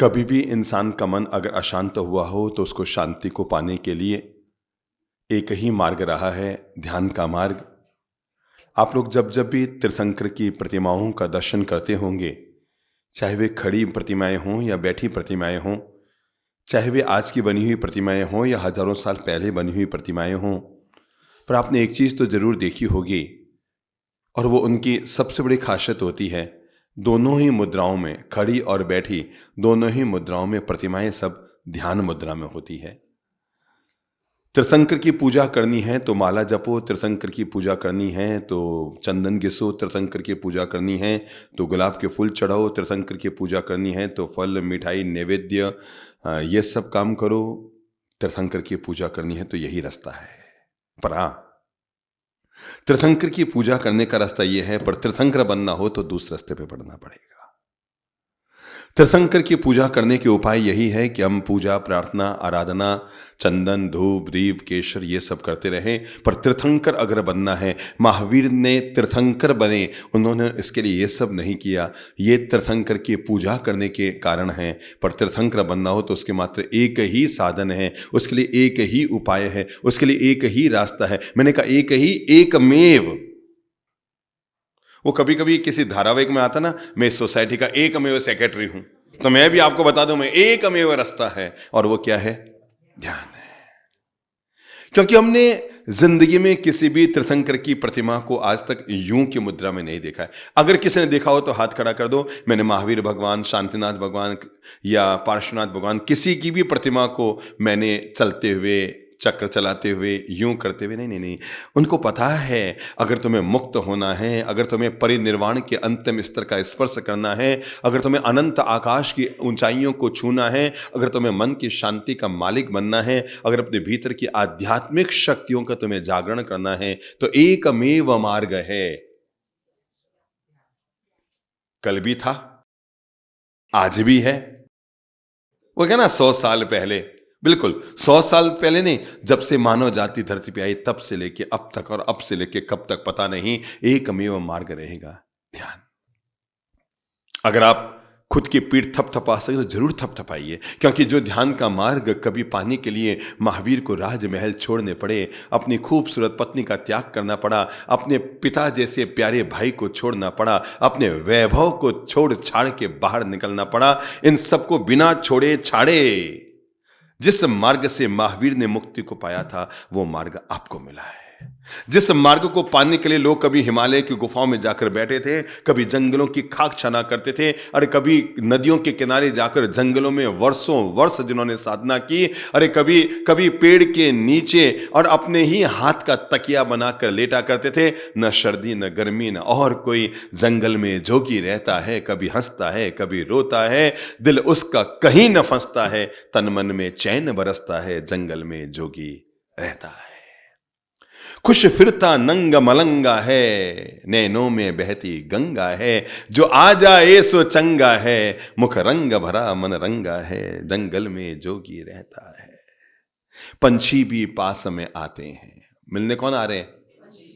कभी भी इंसान का मन अगर अशांत हुआ हो तो उसको शांति को पाने के लिए एक ही मार्ग रहा है, ध्यान का मार्ग। आप लोग जब जब भी तीर्थंकर की प्रतिमाओं का दर्शन करते होंगे, चाहे वे खड़ी प्रतिमाएं हों या बैठी प्रतिमाएं हों, चाहे वे आज की बनी हुई प्रतिमाएं हों या हजारों साल पहले बनी हुई प्रतिमाएं हों, पर आपने एक चीज़ तो ज़रूर देखी होगी और वो उनकी सबसे बड़ी खासियत होती है। दोनों ही मुद्राओं में, खड़ी और बैठी, दोनों ही मुद्राओं में प्रतिमाएं सब ध्यान मुद्रा में होती है। तीर्थंकर की पूजा करनी है तो माला जपो, तीर्थंकर की पूजा करनी है तो चंदन घिसो, तीर्थंकर की पूजा करनी है तो गुलाब के फूल चढ़ाओ, तीर्थंकर की पूजा करनी है तो फल मिठाई नैवेद्य ये सब काम करो। तीर्थंकर की पूजा करनी है तो यही रास्ता है। पर हाँ, तीर्थंकर की पूजा करने का रास्ता यह है, पर तीर्थंकर बनना हो तो दूसरे रास्ते पे बढ़ना पड़ेगा। तीर्थंकर की पूजा करने के उपाय यही है कि हम पूजा, प्रार्थना, आराधना, चंदन, धूप, दीप, केशर ये सब करते रहें। पर तीर्थंकर अगर बनना है, महावीर ने तीर्थंकर बने, उन्होंने इसके लिए ये सब नहीं किया। ये तीर्थंकर की पूजा करने के कारण है। पर तीर्थंकर बनना हो तो उसके मात्र एक ही साधन है, उसके लिए एक ही उपाय है, उसके लिए एक ही रास्ता है। मैंने कहा एक ही, एकमेव। वो कभी कभी किसी धारावाहिक में आता ना, मैं इस सोसाइटी का एकमेव सेक्रेटरी हूं, तो मैं भी आपको बता दूं मैं एकमेव रास्ता है, और वो क्या है? ध्यान है। क्योंकि हमने जिंदगी में किसी भी तीर्थंकर की प्रतिमा को आज तक यूं की मुद्रा में नहीं देखा है। अगर किसी ने देखा हो तो हाथ खड़ा कर दो। मैंने महावीर भगवान, शांतिनाथ भगवान या पार्श्वनाथ भगवान, किसी की भी प्रतिमा को मैंने चलते हुए, चक्र चलाते हुए, यूं करते हुए नहीं। उनको पता है अगर तुम्हें मुक्त होना है, अगर तुम्हें परिनिर्वाण के अंतिम स्तर का स्पर्श करना है, अगर तुम्हें अनंत आकाश की ऊंचाइयों को छूना है, अगर तुम्हें मन की शांति का मालिक बनना है, अगर अपने भीतर की आध्यात्मिक शक्तियों का तुम्हें जागरण करना है, तो एकमेव मार्ग है। कल भी था, आज भी है। वो क्या ना, 100 साल पहले, बिल्कुल 100 साल पहले नहीं, जब से मानव जाति धरती पे आई तब से लेके अब तक, और अब से लेके कब तक पता नहीं, एकमेव मार्ग रहेगा, ध्यान। अगर आप खुद की पीठ थपथपा सके तो जरूर थपथपाइए, क्योंकि जो ध्यान का मार्ग कभी पाने के लिए महावीर को राजमहल छोड़ने पड़े, अपनी खूबसूरत पत्नी का त्याग करना पड़ा, अपने पिता जैसे प्यारे भाई को छोड़ना पड़ा, अपने वैभव को छोड़ छाड़ के बाहर निकलना पड़ा, इन सबको बिना छोड़े छाड़े जिस मार्ग से महावीर ने मुक्ति को पाया था, वो मार्ग आपको मिला है। जिस मार्ग को पाने के लिए लोग कभी हिमालय की गुफाओं में जाकर बैठे थे, कभी जंगलों की खाक छना करते थे, अरे कभी नदियों के किनारे जाकर जंगलों में वर्षों वर्ष जिन्होंने साधना की, अरे कभी कभी पेड़ के नीचे और अपने ही हाथ का तकिया बनाकर लेटा करते थे। न सर्दी न गर्मी न और कोई, जंगल में जोगी रहता है, कभी हंसता है कभी रोता है, दिल उसका कहीं न फंसता है, तन मन में चैन बरसता है, जंगल में जोगी रहता है। खुश फिरता नंग मलंगा है, नैनों में बहती गंगा है, जो आ जाए सो चंगा है, मुख रंग भरा मन रंगा है, जंगल में जोगी रहता है। पंछी भी पास में आते हैं, मिलने कौन आ रहे हैं?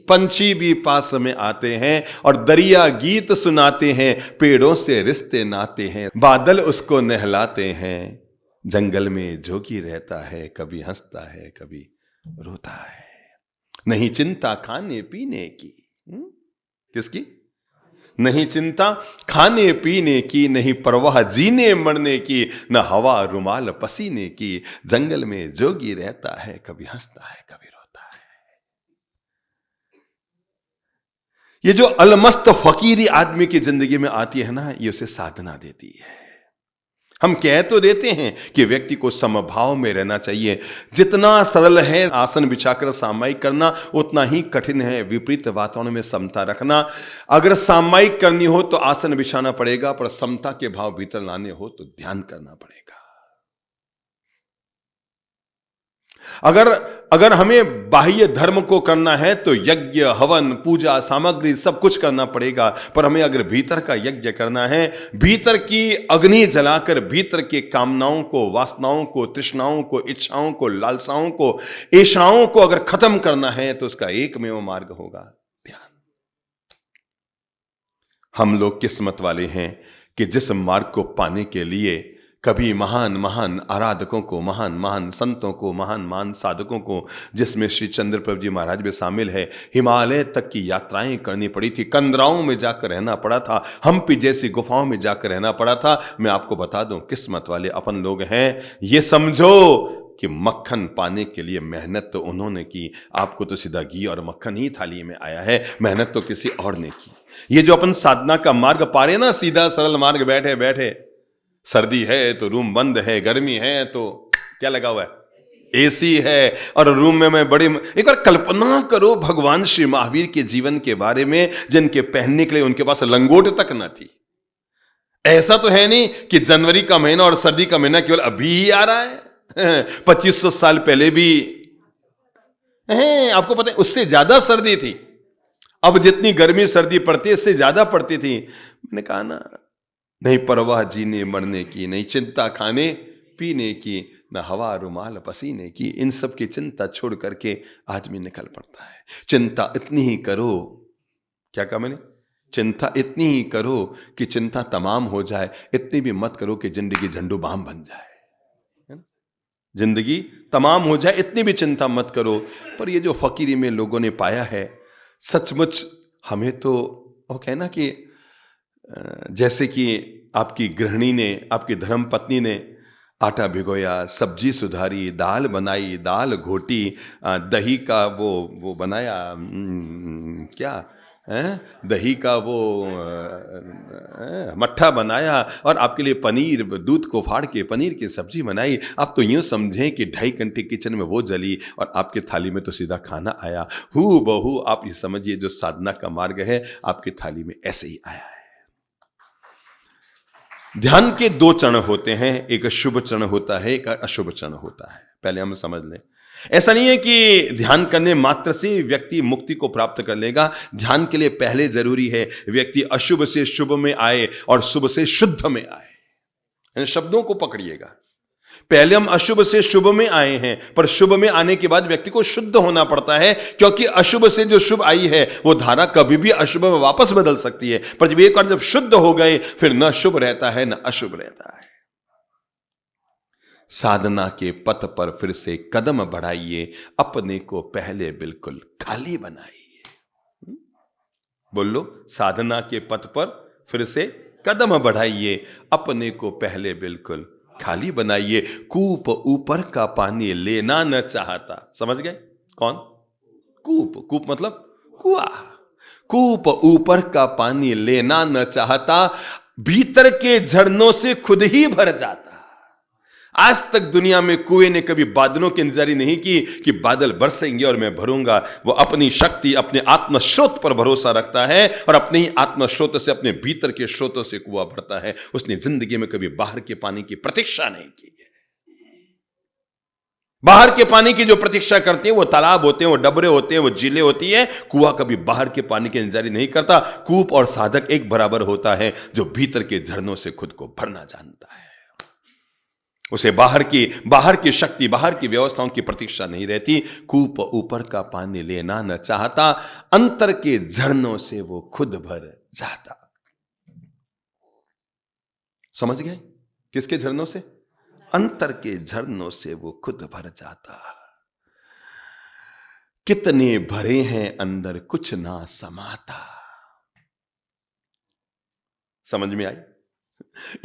पंछी भी पास में आते हैं, और दरिया गीत सुनाते हैं, पेड़ों से रिश्ते नाते हैं, बादल उसको नहलाते हैं, जंगल में जोगी रहता है, कभी हंसता है कभी रोता है। नहीं चिंता खाने पीने की, किसकी? नहीं चिंता खाने पीने की, नहीं परवाह जीने मरने की, न हवा रुमाल पसीने की, जंगल में जोगी रहता है, कभी हंसता है कभी रोता है। ये जो अलमस्त फकीरी आदमी की जिंदगी में आती है ना, ये उसे साधना देती है। हम कह तो देते हैं कि व्यक्ति को समभाव में रहना चाहिए। जितना सरल है आसन बिछाकर सामायिक करना, उतना ही कठिन है विपरीत वातावरण में समता रखना। अगर सामायिक करनी हो तो आसन बिछाना पड़ेगा, पर समता के भाव भीतर लाने हो तो ध्यान करना पड़ेगा। अगर हमें बाह्य धर्म को करना है तो यज्ञ, हवन, पूजा, सामग्री सब कुछ करना पड़ेगा, पर हमें अगर भीतर का यज्ञ करना है, भीतर की अग्नि जलाकर भीतर के कामनाओं को, वासनाओं को, तृष्णाओं को, इच्छाओं को, लालसाओं को, ऐशाओं को अगर खत्म करना है, तो उसका एकमेव मार्ग होगा ध्यान। हम लोग किस्मत वाले हैं कि जिस मार्ग को पाने के लिए कभी महान महान आराधकों को, महान महान संतों को, महान महान साधकों को, जिसमें श्री चंद्र प्रभु जी महाराज भी शामिल है, हिमालय तक की यात्राएं करनी पड़ी थी, कंदराओं में जाकर रहना पड़ा था, हम्पी जैसी गुफाओं में जाकर रहना पड़ा था। मैं आपको बता दूं, किस्मत वाले अपन लोग हैं। ये समझो कि मक्खन पाने के लिए मेहनत तो उन्होंने की, आपको तो सीधा घी और मक्खन ही थाली में आया है, मेहनत तो किसी और ने की। ये जो अपन साधना का मार्ग पा रहे ना, सीधा सरल मार्ग, बैठे बैठे, सर्दी है तो रूम बंद है, गर्मी है तो क्या लगा हुआ है, एसी है, और रूम में मैं बड़ी, एक बार कल्पना करो भगवान श्री महावीर के जीवन के बारे में, जिनके पहनने के लिए उनके पास लंगोट तक न थी। ऐसा तो है नहीं कि जनवरी का महीना और सर्दी का महीना केवल अभी ही आ रहा है, 2500 साल पहले भी है। आपको पता है उससे ज्यादा सर्दी थी। अब जितनी गर्मी सर्दी पड़ती है इससे ज्यादा पड़ती थी। मैंने कहा ना, नहीं परवाह जीने मरने की, नहीं चिंता खाने पीने की, न हवा रुमाल पसीने की, इन सब की चिंता छोड़ करके आदमी निकल पड़ता है। चिंता इतनी ही करो, क्या कहा मैंने, चिंता इतनी ही करो कि चिंता तमाम हो जाए, इतनी भी मत करो कि जिंदगी झंडू बाम बन जाए, है ना? जिंदगी तमाम हो जाए इतनी भी चिंता मत करो। पर ये जो फकीरी में लोगों ने पाया है, सचमुच हमें तो वो कहना कि जैसे कि आपकी गृहिणी ने, आपकी धर्म पत्नी ने आटा भिगोया, सब्जी सुधारी, दाल बनाई, दाल घोटी, दही का वो बनाया, क्या है, दही का वो मट्ठा बनाया, और आपके लिए पनीर, दूध को फाड़ के पनीर की सब्जी बनाई। आप तो यूं समझें कि 2.5 घंटे किचन में वो जली और आपके थाली में तो सीधा खाना आया। हू बहू आप ये समझिए, जो साधना का मार्ग है आपकी थाली में ऐसे ही आया है। ध्यान के 2 चरण होते हैं, एक शुभ चरण होता है, एक अशुभ चरण होता है। पहले हम समझ लें, ऐसा नहीं है कि ध्यान करने मात्र से व्यक्ति मुक्ति को प्राप्त कर लेगा। ध्यान के लिए पहले जरूरी है व्यक्ति अशुभ से शुभ में आए और शुभ से शुद्ध में आए। शब्दों को पकड़िएगा, पहले हम अशुभ से शुभ में आए हैं, पर शुभ में आने के बाद व्यक्ति को शुद्ध होना पड़ता है, क्योंकि अशुभ से जो शुभ आई है वो धारा कभी भी अशुभ में वापस बदल सकती है। पर जब एक बार जब शुद्ध हो गए, फिर न शुभ रहता है न अशुभ रहता है। साधना के पथ पर फिर से कदम बढ़ाइए, अपने को पहले बिल्कुल खाली बनाइए। बोल लो, साधना के पथ पर फिर से कदम बढ़ाइए, अपने को पहले बिल्कुल खाली बनाइए। कूप ऊपर का पानी लेना न चाहता, समझ गए कौन? कूप, कूप मतलब कुआं। कूप ऊपर का पानी लेना न चाहता, भीतर के झरनों से खुद ही भर जाता। आज तक दुनिया में कुएं ने कभी बादलों की इंतजारी नहीं की कि बादल बरसेंगे और मैं भरूंगा। वो अपनी शक्ति, अपने आत्म स्रोत पर भरोसा रखता है और अपने ही आत्म स्रोत से, अपने भीतर के स्रोतों से कुआं भरता है। उसने जिंदगी में कभी बाहर के पानी की प्रतीक्षा नहीं की है। बाहर के पानी की जो प्रतीक्षा करते हैं वो तालाब होते हैं, वो डबरे होते हैं, वो झीलें होती है। कुआं कभी बाहर के पानी की इंतजारी नहीं करता। कूप और साधक एक बराबर होता है, जो भीतर के झरनों से खुद को भरना जानता है। उसे बाहर की शक्ति, बाहर की व्यवस्थाओं की प्रतीक्षा नहीं रहती। कूप ऊपर का पानी लेना न चाहता, अंतर के झरनों से वो खुद भर जाता। समझ गए? किसके झरनों से? अंतर के झरनों से वो खुद भर जाता। कितने भरे हैं अंदर कुछ ना समाता। समझ में आई?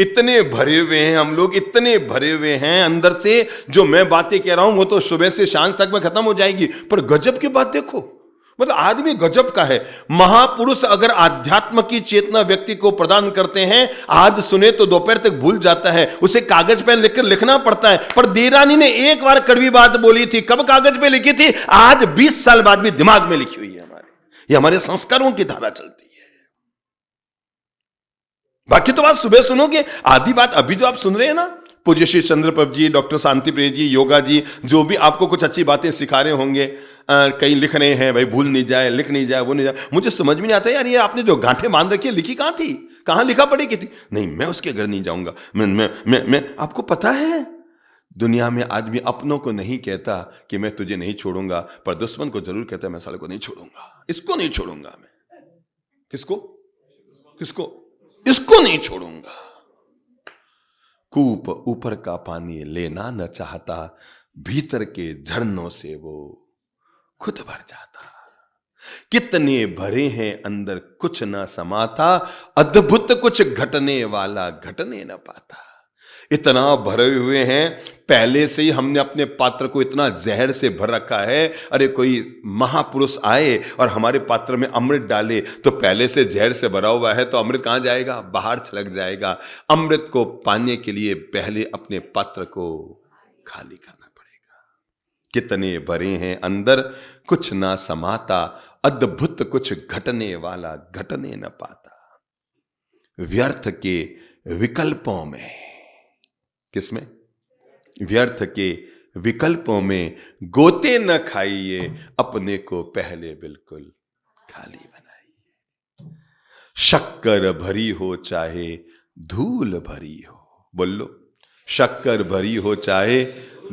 इतने भरे हुए हैं हम लोग, इतने भरे हुए हैं अंदर से। जो मैं बातें कह रहा हूं वो तो सुबह से शाम तक में खत्म हो जाएगी, पर गजब की बात देखो, मतलब आदमी गजब का है। महापुरुष अगर आध्यात्म की चेतना व्यक्ति को प्रदान करते हैं, आज सुने तो दोपहर तक भूल जाता है, उसे कागज पे लिखकर लिखना पड़ता है। पर देरानी ने एक बार कड़वी बात बोली थी, कब कागज पे लिखी थी? आज 20 साल बाद भी दिमाग में लिखी हुई है हमारे। ये हमारे संस्कारों की धारा चलती है। बाकी तो बात सुबह सुनोगे, आधी बात अभी जो आप सुन रहे हैं ना, पूज्य श्री चंद्र प्रभु जी, डॉक्टर शांति प्रिय जी, योगा जी, जो भी आपको कुछ अच्छी बातें सिखा रहे होंगे, कहीं लिख रहे हैं भाई भूल नहीं जाए, लिख नहीं जाए, वो नहीं जाए। मुझे समझ में नहीं आता यार, ये आपने जो गांठें बांध रखी है, लिखी कहां थी, कहां लिखा पड़ी की थी? नहीं, मैं उसके घर नहीं जाऊंगा। मैं आपको पता है, दुनिया में आदमी अपनों को नहीं कहता कि मैं तुझे नहीं छोड़ूंगा, पर दुश्मन को जरूर कहता है मैं साले को नहीं छोड़ूंगा, इसको नहीं छोड़ूंगा मैं। किसको? किसको? इसको नहीं छोड़ूंगा। कूप ऊपर का पानी लेना न चाहता, भीतर के झरनों से वो खुद भर जाता। कितने भरे हैं अंदर कुछ न समाता, अद्भुत कुछ घटने वाला घटने न पाता। इतना भरे हुए हैं, पहले से ही हमने अपने पात्र को इतना जहर से भर रखा है। अरे कोई महापुरुष आए और हमारे पात्र में अमृत डाले तो पहले से जहर से भरा हुआ है, तो अमृत कहां जाएगा? बाहर छलक जाएगा। अमृत को पाने के लिए पहले अपने पात्र को खाली करना पड़ेगा। कितने भरे हैं अंदर कुछ ना समाता, अद्भुत कुछ घटने वाला घटने न पाता। व्यर्थ के विकल्पों में, किसमें? व्यर्थ के विकल्पों में गोते न खाइए, अपने को पहले बिल्कुल खाली बनाइए। शक्कर भरी हो चाहे धूल भरी हो, बोलो, शक्कर भरी हो चाहे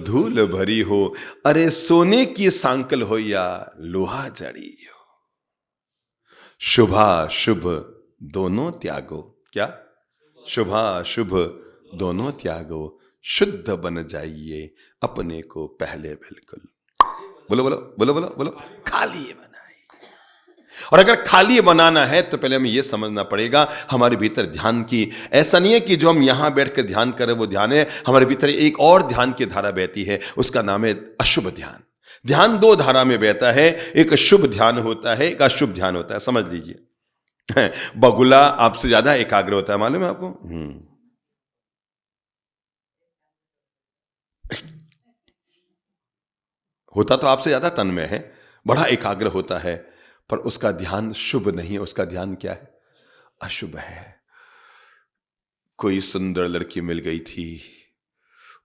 धूल भरी हो, अरे सोने की सांकल हो या लोहा जड़ी हो। शुभाशुभ दोनों त्यागो, क्या? शुभाशुभ दोनों त्यागो, शुद्ध बन जाइए, अपने को पहले बिल्कुल, बोलो बोलो बोलो बोलो बोलो, खाली बनाइए। और अगर खाली बनाना है तो पहले हमें यह समझना पड़ेगा हमारे भीतर ध्यान की, ऐसा नहीं है कि जो हम यहां बैठकर ध्यान करें वो ध्यान है। हमारे भीतर एक और ध्यान की धारा बहती है, उसका नाम है अशुभ ध्यान। ध्यान दो धारा में बहता है, एक शुभ ध्यान होता है, एक अशुभ ध्यान होता है। समझ लीजिए, बगुला आपसे ज्यादा एकाग्र होता है, मालूम है आपको? होता तो आपसे ज्यादा तन्मय है, बड़ा एकाग्र होता है, पर उसका ध्यान शुभ नहीं है। उसका ध्यान क्या है? अशुभ है। कोई सुंदर लड़की मिल गई थी,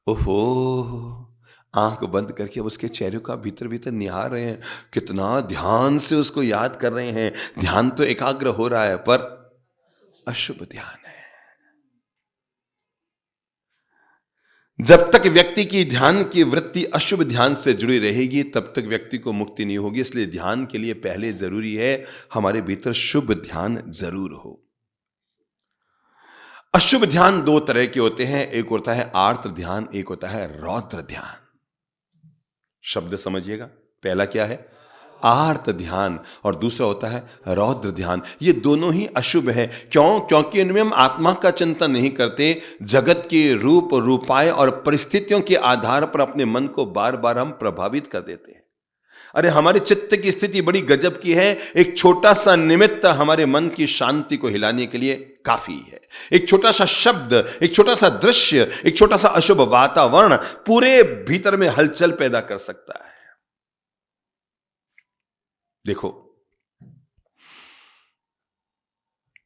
ओहो, आंख बंद करके उसके चेहरे का भीतर भीतर निहार रहे हैं, कितना ध्यान से उसको याद कर रहे हैं। ध्यान तो एकाग्र हो रहा है, पर अशुभ ध्यान है। जब तक व्यक्ति की ध्यान की वृत्ति अशुभ ध्यान से जुड़ी रहेगी, तब तक व्यक्ति को मुक्ति नहीं होगी। इसलिए ध्यान के लिए पहले जरूरी है हमारे भीतर शुभ ध्यान जरूर हो। अशुभ ध्यान दो तरह के होते हैं, एक होता है आर्त ध्यान, एक होता है रौद्र ध्यान। शब्द समझिएगा, पहला क्या है? आर्त ध्यान, और दूसरा होता है रौद्र ध्यान। ये दोनों ही अशुभ है। क्यों? क्योंकि इनमें हम आत्मा का चिंतन नहीं करते, जगत के रूप, रूपाय और परिस्थितियों के आधार पर अपने मन को बार बार हम प्रभावित कर देते हैं। अरे हमारे चित्त की स्थिति बड़ी गजब की है। एक छोटा सा निमित्त हमारे मन की शांति को हिलाने के लिए काफी है। एक छोटा सा शब्द, एक छोटा सा दृश्य, एक छोटा सा अशुभ वातावरण पूरे भीतर में हलचल पैदा कर सकता है। देखो,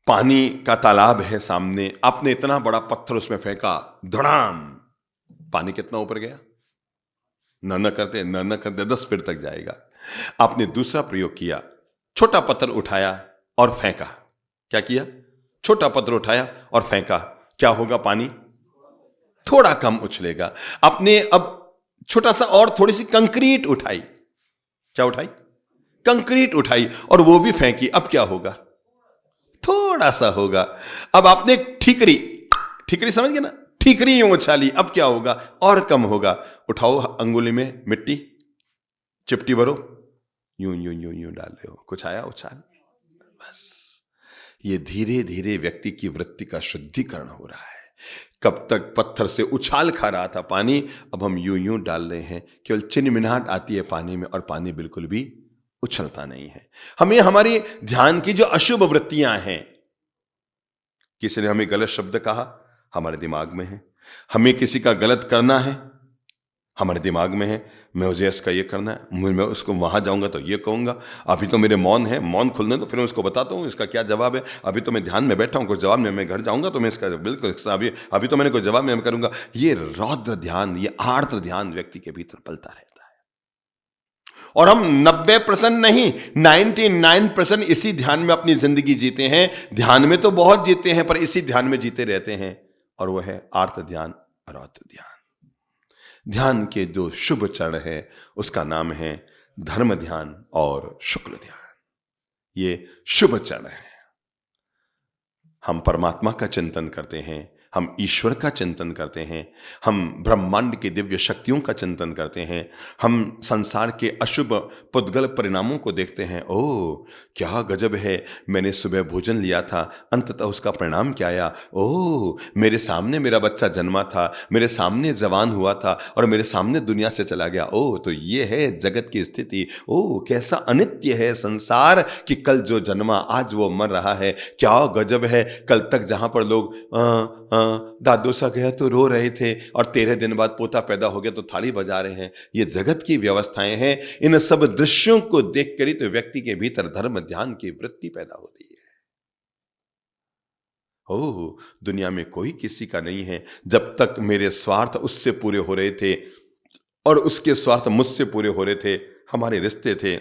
पानी का तालाब है सामने, आपने इतना बड़ा पत्थर उसमें फेंका, धड़ाम, पानी कितना ऊपर गया? न करते 10 फीट तक जाएगा। आपने दूसरा प्रयोग किया, छोटा पत्थर उठाया और फेंका। क्या किया? छोटा पत्थर उठाया और फेंका। क्या होगा? पानी थोड़ा कम उछलेगा। आपने अब छोटा सा और थोड़ी सी कंक्रीट उठाई। क्या उठाई? कंक्रीट उठाई, और वो भी फेंकी। अब क्या होगा? थोड़ा सा होगा। अब आपने ठीकरी समझ गए ना? ठीकरी यूं उछाली, अब क्या होगा? और कम होगा। उठाओ अंगुली में मिट्टी, चिपटी भरो, यूं यूं यूं यूं डाल रहे हो, कुछ आया उछाल, बस। ये धीरे धीरे व्यक्ति की वृत्ति का शुद्धिकरण हो रहा है। कब तक पत्थर से उछाल खा रहा था पानी, अब हम यूं यूं डाल रहे हैं, केवल चिनमिनाहट आती है पानी में, और पानी बिल्कुल भी उछलता नहीं है। हमें हमारी ध्यान की जो अशुभ वृत्तियां हैं, किसी ने हमें गलत शब्द कहा, हमारे दिमाग में है। हमें किसी का गलत करना है, हमारे दिमाग में है। मुझे इसका ये करना है, मैं उसको वहां जाऊंगा तो ये कहूंगा, अभी तो मेरे मौन है, मौन खुलने तो फिर मैं उसको बताता हूँ इसका क्या जवाब है। अभी तो मैं ध्यान में बैठा हूँ, कुछ जवाब नहीं, मैं घर जाऊंगा तो मैं इसका बिल्कुल अभी तो मैंने कोई जवाब नहीं करूंगा। ये रौद्र ध्यान, ये आर्द्र ध्यान व्यक्ति के भीतर पलता रहता है। और हम 90% नहीं, 99% इसी ध्यान में अपनी जिंदगी जीते हैं। ध्यान में तो बहुत जीते हैं, पर इसी ध्यान में जीते रहते हैं, और वह है आर्त ध्यान, रौद्र ध्यान। ध्यान के जो शुभ चरण है उसका नाम है धर्म ध्यान और शुक्ल ध्यान। ये शुभ चरण है। हम परमात्मा का चिंतन करते हैं, हम ईश्वर का चिंतन करते हैं, हम ब्रह्मांड की दिव्य शक्तियों का चिंतन करते हैं, हम संसार के अशुभ पुद्गल परिणामों को देखते हैं। ओह क्या गजब है, मैंने सुबह भोजन लिया था, अंततः उसका परिणाम क्या आया। ओह मेरे सामने मेरा बच्चा जन्मा था, मेरे सामने जवान हुआ था और मेरे सामने दुनिया से चला गया। ओह तो ये है जगत की स्थिति। ओह कैसा अनित्य है संसार कि कल जो जन्मा आज वो मर रहा है। क्या गजब है, कल तक जहां पर लोग दादू सा गया तो रो रहे थे और 13 दिन बाद पोता पैदा हो गया तो थाली बजा रहे हैं। ये जगत की व्यवस्थाएं हैं। इन सब दृश्यों को देखकर ही तो व्यक्ति के भीतर धर्म ध्यान की वृत्ति पैदा होती है। ओह दुनिया में कोई किसी का नहीं है। जब तक मेरे स्वार्थ उससे पूरे हो रहे थे और उसके स्वार्थ मुझसे पूरे हो रहे थे, हमारे रिश्ते थे।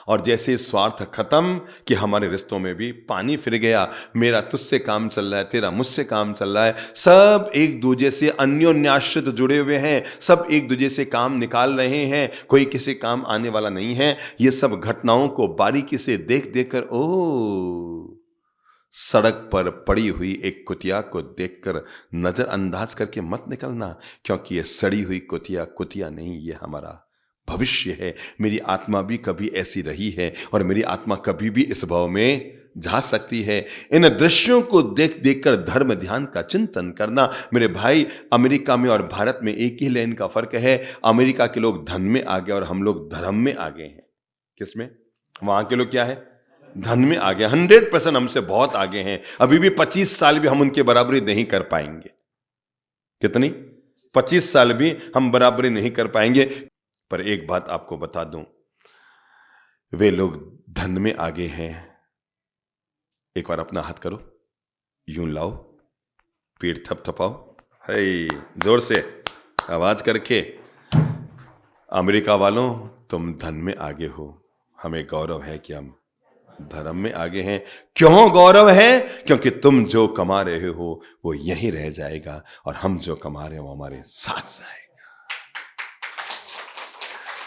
और जैसे स्वार्थ खत्म कि हमारे रिश्तों में भी पानी फिर गया। मेरा तुझसे काम चल रहा है, तेरा मुझसे काम चल रहा है, सब एक दूसरे से अन्योन्याश्रित जुड़े हुए हैं, सब एक दूसरे से काम निकाल रहे हैं, कोई किसी काम आने वाला नहीं है। ये सब घटनाओं को बारीकी से देख देख कर ओ सड़क पर पड़ी हुई एक कुतिया को देखकर नजरअंदाज करके मत निकलना, क्योंकि ये सड़ी हुई कुतिया नहीं, ये हमारा भविष्य है। मेरी आत्मा भी कभी ऐसी रही है और मेरी आत्मा कभी भी इस भाव में जा सकती है। इन दृश्यों को देख देखकर धर्म ध्यान का चिंतन करना। मेरे भाई, अमेरिका में और भारत में एक ही लाइन का फर्क है। अमेरिका के लोग धन में आगे और हम लोग धर्म में आगे हैं। किसमें? वहां के लोग क्या है? धन में आगे। 100% हमसे बहुत आगे हैं। अभी भी 25 साल भी हम उनके बराबरी नहीं कर पाएंगे। कितनी? 25 साल भी हम बराबरी नहीं कर पाएंगे। पर एक बात आपको बता दूं, वे लोग धन में आगे हैं। एक बार अपना हाथ करो, यूं लाओ, पीठ थपथपाओ, है जोर से आवाज करके। अमेरिका वालों, तुम धन में आगे हो। हमें गौरव है कि हम धर्म में आगे हैं। क्यों गौरव है? क्योंकि तुम जो कमा रहे हो वो यहीं रह जाएगा और हम जो कमा रहे हैं वो हमारे साथ जाएगा।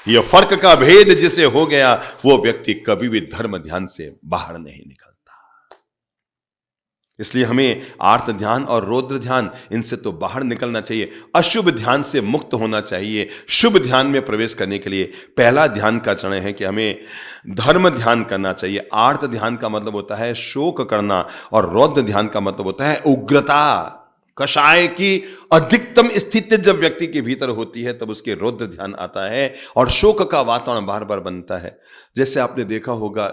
यह फर्क का भेद जिसे हो गया, वो व्यक्ति कभी भी धर्म ध्यान से बाहर नहीं निकलता। इसलिए हमें आर्त ध्यान और रौद्र ध्यान, इनसे तो बाहर निकलना चाहिए। अशुभ ध्यान से मुक्त होना चाहिए। शुभ ध्यान में प्रवेश करने के लिए पहला ध्यान का चरण है कि हमें धर्म ध्यान करना चाहिए। आर्त ध्यान का मतलब होता है शोक करना और रौद्र ध्यान का मतलब होता है उग्रता। कषाय की अधिकतम स्थिति जब व्यक्ति के भीतर होती है तब उसके रौद्र ध्यान आता है और शोक का वातावरण बार बार बनता है। जैसे आपने देखा होगा,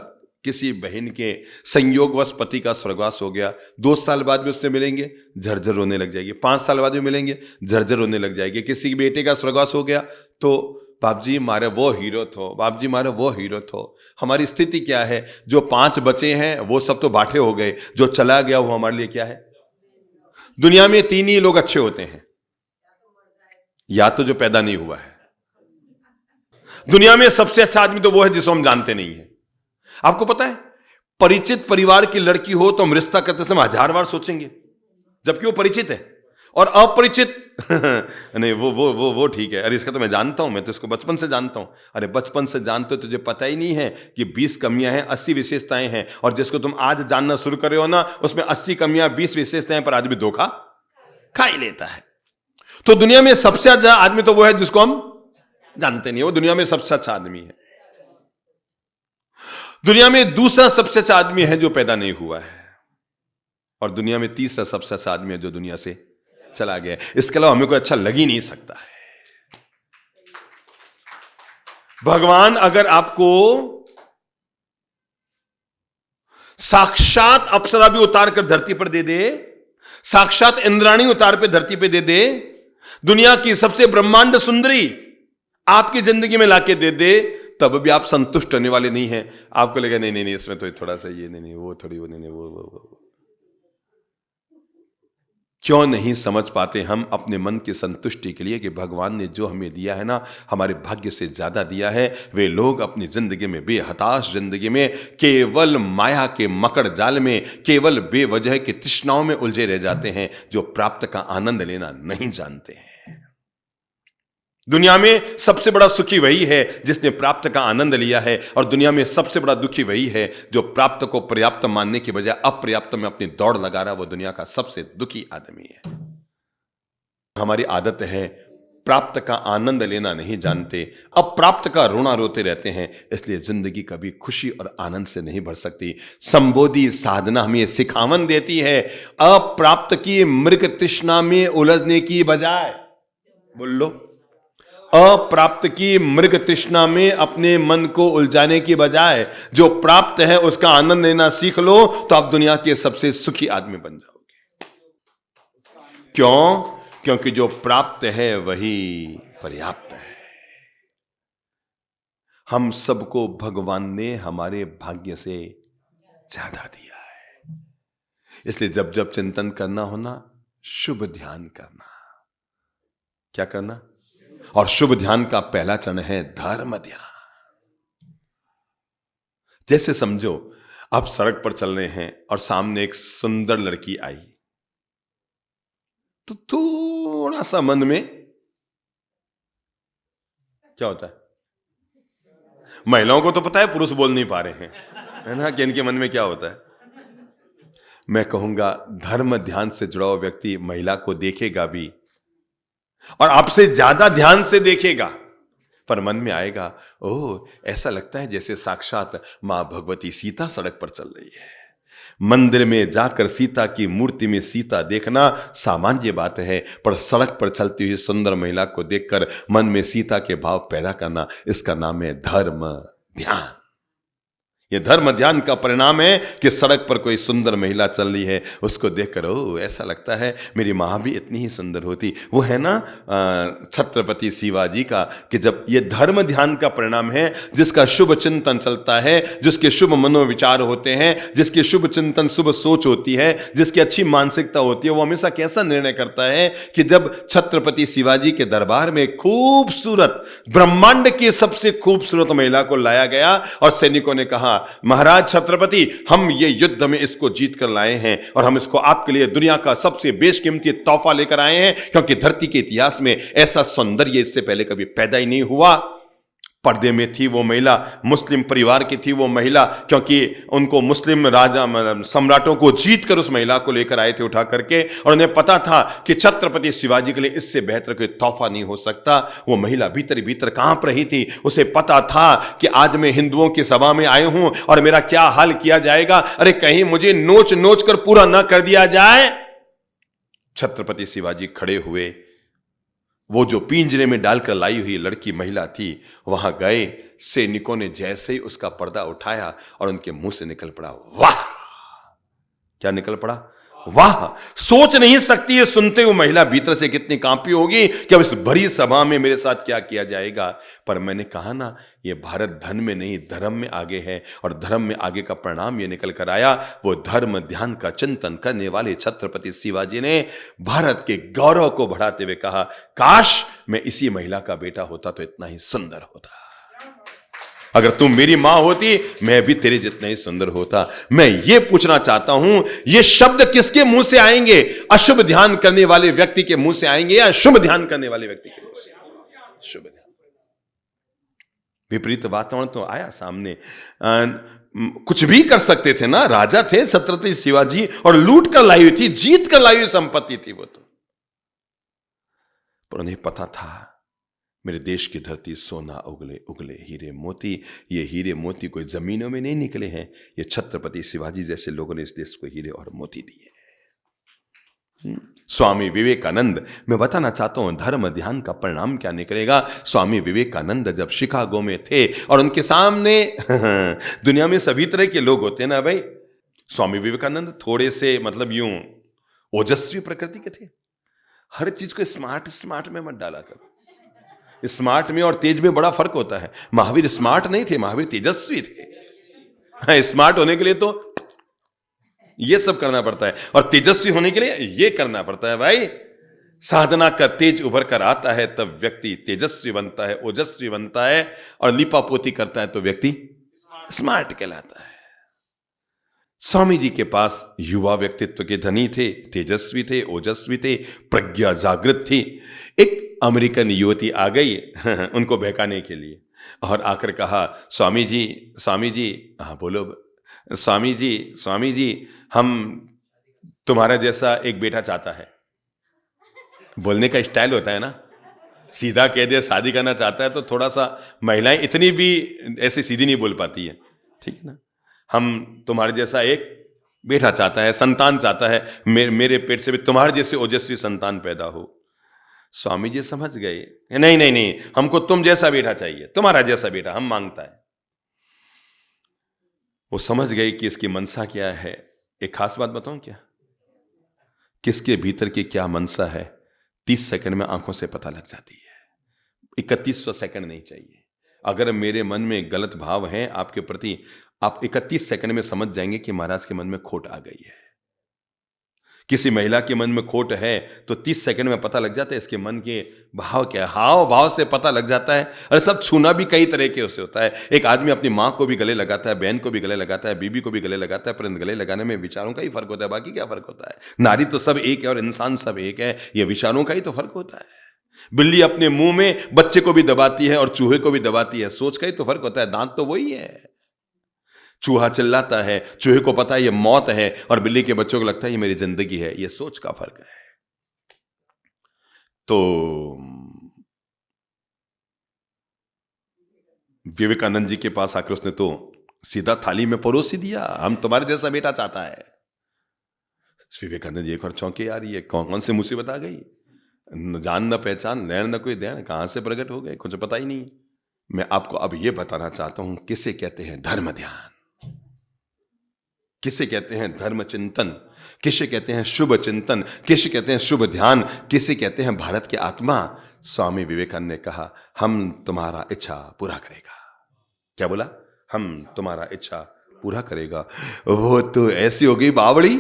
किसी बहन के संयोगवश पति का स्वर्गवास हो गया, 2 साल बाद भी उससे मिलेंगे, झरझर रोने लग जाएगी। 5 साल बाद भी मिलेंगे, झरझर रोने लग जाएगी। किसी बेटे का स्वर्गवास हो गया तो बाप जी मारे वो हीरो थो, बाप जी मारे वो हीरो थो। हमारी स्थिति क्या है? जो 5 बचे हैं वो सब तो बांटे हो गए, जो चला गया वो हमारे लिए क्या है? दुनिया में 3 ही लोग अच्छे होते हैं, या तो जो पैदा नहीं हुआ है। दुनिया में सबसे अच्छा आदमी तो वो है जिसको हम जानते नहीं है। आपको पता है, परिचित परिवार की लड़की हो तो हम रिश्ता करते समय 1000 बार सोचेंगे, जबकि वो परिचित है। और अपरिचित नहीं, वो ठीक है। अरे इसका तो मैं जानता हूं, मैं तो इसको बचपन से जानता हूं। अरे बचपन से जानते हो, तुझे पता ही नहीं है कि 20 कमियां हैं, 80 विशेषताएं हैं। और जिसको तुम आज जानना शुरू कर रहे हो ना, उसमें 80 कमियां 20 विशेषताएं पर आदमी धोखा खा ही लेता है। तो दुनिया में सबसे अच्छा आदमी तो वो है जिसको हम जानते नहीं। वो दुनिया में सबसे अच्छा आदमी है। दुनिया में दूसरा सबसे अच्छा आदमी है जो पैदा नहीं हुआ है। और दुनिया में तीसरा सबसे अच्छा आदमी है जो दुनिया से चला गया। इसके अलावा हमें कोई अच्छा लग ही नहीं सकता है। भगवान अगर आपको साक्षात अप्सरा भी उतार कर धरती पर दे दे, साक्षात इंद्राणी उतार पे धरती पे दे दे, दुनिया की सबसे ब्रह्मांड सुंदरी आपकी जिंदगी में लाके दे दे, तब भी आप संतुष्ट होने वाले नहीं हैं। आपको लगेगा नहीं नहीं नहीं, इसमें तो थोड़ा सा ये नहीं, वो थोड़ी वो नहीं, वो। क्यों नहीं समझ पाते हम अपने मन की संतुष्टि के लिए कि भगवान ने जो हमें दिया है ना, हमारे भाग्य से ज्यादा दिया है। वे लोग अपनी जिंदगी में, बेहताश जिंदगी में, केवल माया के मकड़ जाल में, केवल बेवजह की तृष्णाओं में उलझे रह जाते हैं, जो प्राप्त का आनंद लेना नहीं जानते हैं। दुनिया में सबसे बड़ा सुखी वही है जिसने प्राप्त का आनंद लिया है, और दुनिया में सबसे बड़ा दुखी वही है जो प्राप्त को पर्याप्त मानने की बजाय अपर्याप्त में अपनी दौड़ लगा रहा, वो दुनिया का सबसे दुखी आदमी है। हमारी आदत है प्राप्त का आनंद लेना नहीं जानते, अब प्राप्त का रोना रोते रहते हैं, इसलिए जिंदगी कभी खुशी और आनंद से नहीं भर सकती। संबोधि साधना हमें सिखावन देती है, अप्राप्त की मृग तृष्णा में उलझने की बजाय, बोल लो, अप्राप्त की मृग तृष्णा में अपने मन को उलझाने की बजाय जो प्राप्त है उसका आनंद लेना सीख लो, तो आप दुनिया के सबसे सुखी आदमी बन जाओगे। क्यों? क्योंकि जो प्राप्त है वही पर्याप्त है। हम सबको भगवान ने हमारे भाग्य से ज्यादा दिया है, इसलिए जब जब चिंतन करना होना, शुभ ध्यान करना। क्या करना? और शुभ ध्यान का पहला चरण है धर्म ध्यान। जैसे समझो आप सड़क पर चल रहे हैं और सामने एक सुंदर लड़की आई, तो थोड़ा सा मन में क्या होता है? महिलाओं को तो पता है, पुरुष बोल नहीं पा रहे हैं, है ना, कि इनके मन में क्या होता है। मैं कहूंगा धर्म ध्यान से जुड़ा हुआ व्यक्ति महिला को देखेगा भी और आपसे ज्यादा ध्यान से देखेगा, पर मन में आएगा, ओह ऐसा लगता है जैसे साक्षात मां भगवती सीता सड़क पर चल रही है। मंदिर में जाकर सीता की मूर्ति में सीता देखना सामान्य बात है, पर सड़क पर चलती हुई सुंदर महिला को देखकर मन में सीता के भाव पैदा करना, इसका नाम है धर्म ध्यान। यह धर्म ध्यान का परिणाम है कि सड़क पर कोई सुंदर महिला चल रही है, उसको देखकर ओ ऐसा लगता है मेरी मां भी इतनी ही सुंदर होती। वो है ना छत्रपति शिवाजी का, कि जब ये धर्म ध्यान का परिणाम है, जिसका शुभ चिंतन चलता है, जिसके शुभ मनोविचार होते हैं, जिसके शुभ चिंतन शुभ सोच होती है, जिसकी अच्छी मानसिकता होती है, वो हमेशा कैसा निर्णय करता है कि जब छत्रपति शिवाजी के दरबार में खूबसूरत, ब्रह्मांड की सबसे खूबसूरत महिला को लाया गया और सैनिकों ने कहा, महाराज छत्रपति, हम ये युद्ध में इसको जीत कर लाए हैं और हम इसको आपके लिए दुनिया का सबसे बेशकीमती तोहफा लेकर आए हैं, क्योंकि धरती के इतिहास में ऐसा सौंदर्य इससे पहले कभी पैदा ही नहीं हुआ। पर्दे में थी वो महिला, मुस्लिम परिवार की थी वो महिला, क्योंकि उनको मुस्लिम राजा सम्राटों को जीत कर उस महिला को लेकर आए थे उठा करके, और उन्हें पता था कि छत्रपति शिवाजी के लिए इससे बेहतर कोई तोहफा नहीं हो सकता। वो महिला भीतर भीतर कांप रही थी, उसे पता था कि आज मैं हिंदुओं की सभा में आए हूं और मेरा क्या हाल किया जाएगा, अरे कहीं मुझे नोच नोच कर पूरा ना कर दिया जाए। छत्रपति शिवाजी खड़े हुए, वो जो पिंजरे में डालकर लाई हुई लड़की महिला थी वहां गए, सैनिकों ने जैसे ही उसका पर्दा उठाया और उनके मुंह से निकल पड़ा, वाह! क्या निकल पड़ा? वाह! सोच नहीं सकती है सुनते हुए महिला भीतर से कितनी कांपी होगी कि अब इस भरी सभा में मेरे साथ क्या किया जाएगा। पर मैंने कहा ना, ये भारत धन में नहीं धर्म में आगे है, और धर्म में आगे का परिणाम ये निकल कर आया। वो धर्म ध्यान का चिंतन करने वाले छत्रपति शिवाजी ने भारत के गौरव को बढ़ाते हुए कहा, काश मैं इसी महिला का बेटा होता तो इतना ही सुंदर होता। अगर तुम मेरी मां होती, मैं भी तेरे जितना ही सुंदर होता। मैं ये पूछना चाहता हूं, ये शब्द किसके मुंह से आएंगे? अशुभ ध्यान करने वाले व्यक्ति के मुंह से आएंगे या शुभ ध्यान करने वाले व्यक्ति के मुंह से? शुभ ध्यान। विपरीत वातावरण तो आया सामने, कुछ भी कर सकते थे ना, राजा थे छत्रपति शिवाजी और लूट कर लाई हुई थी, जीत कर लाई हुई संपत्ति थी वो तो। पर उन्हें पता था मेरे देश की धरती सोना उगले उगले हीरे मोती। ये हीरे मोती कोई जमीनों में नहीं निकले हैं, ये छत्रपति शिवाजी जैसे लोगों ने इस देश को हीरे और मोती दिए हैं। स्वामी विवेकानंद, मैं बताना चाहता हूं धर्म ध्यान का परिणाम क्या निकलेगा। स्वामी विवेकानंद जब शिकागो में थे और उनके सामने दुनिया में सभी तरह के लोग होते हैं ना भाई, स्वामी विवेकानंद थोड़े से मतलब यूं ओजस्वी प्रकृति के थे। हर चीज को स्मार्ट स्मार्ट में मत डाला कर, स्मार्ट में और तेज में बड़ा फर्क होता है। महावीर स्मार्ट नहीं थे, महावीर तेजस्वी थे। स्मार्ट होने के लिए तो ये सब करना पड़ता है और तेजस्वी होने के लिए ये करना पड़ता है भाई। साधना का तेज उभर कर आता है तब व्यक्ति तेजस्वी बनता है, ओजस्वी बनता है, और लिपापोती करता है तो व्यक्ति स्मार्ट कहलाता है। स्वामी जी के पास युवा व्यक्तित्व के धनी थे, तेजस्वी थे, ओजस्वी थे, प्रज्ञा जागृत थी। एक अमेरिकन युवती आ गई उनको बहकाने के लिए, और आकर कहा, स्वामी जी, हाँ बोलो, स्वामी जी, हम तुम्हारा जैसा एक बेटा चाहता है। बोलने का स्टाइल होता है ना, सीधा कह दे शादी करना चाहता है तो थोड़ा सा, महिलाएं इतनी भी ऐसे सीधी नहीं बोल पाती है, ठीक है ना। हम तुम्हारे जैसा एक बेटा चाहता है, संतान चाहता है, मेरे पेट से भी तुम्हारे जैसे ओजस्वी संतान पैदा हो। स्वामी जी समझ गए, नहीं नहीं नहीं, हमको तुम जैसा बेटा चाहिए, तुम्हारा जैसा बेटा हम मांगता है। वो समझ गए कि इसकी मनसा क्या है। एक खास बात बताऊं क्या, किसके भीतर की क्या मनसा है 30 सेकंड में आंखों से पता लग जाती है। 3100 सेकंड नहीं चाहिए। अगर मेरे मन में गलत भाव है आपके प्रति, आप 31 सेकंड में समझ जाएंगे कि महाराज के मन में खोट आ गई है। किसी महिला के मन में खोट है तो 30 सेकंड में पता लग जाता है इसके मन के भाव क्या है, हाव भाव से पता लग जाता है। और सब छूना भी कई तरह के उससे होता है। एक आदमी अपनी माँ को भी गले लगाता है, बहन को भी गले लगाता है, बीबी को भी गले लगाता है, परंतु गले लगाने में विचारों का ही फर्क होता है, बाकी क्या फर्क होता है। नारी तो सब एक है और इंसान सब एक है, यह विचारों का ही तो फर्क होता है। बिल्ली अपने मुंह में बच्चे को भी दबाती है और चूहे को भी दबाती है, सोच का ही तो फर्क होता है, दांत तो वही है। चूहा चिल्लाता है, चूहे को पता है ये मौत है, और बिल्ली के बच्चों को लगता है ये मेरी जिंदगी है। ये सोच का फर्क है। तो विवेकानंद जी के पास आकर उसने तो सीधा थाली में परोस ही दिया, हम तुम्हारे जैसा बेटा चाहता है। विवेकानंद जी एक और चौंके, यार ये कौन कौन सी मुसीबत आ गई, न जान न पहचान, नैन न कोई दैन, कहां से प्रकट हो गए, कुछ पता ही नहीं। मैं आपको अब यह बताना चाहता हूं किसे कहते हैं धर्म ध्यान, किसे कहते हैं धर्म चिंतन, किसे कहते हैं शुभ चिंतन, किसे कहते हैं शुभ ध्यान, किसे कहते हैं भारत की आत्मा। स्वामी विवेकानंद ने कहा, हम तुम्हारा इच्छा पूरा करेगा। क्या बोला? हम तुम्हारा इच्छा पूरा करेगा। वो तो ऐसी हो गई बावड़ी,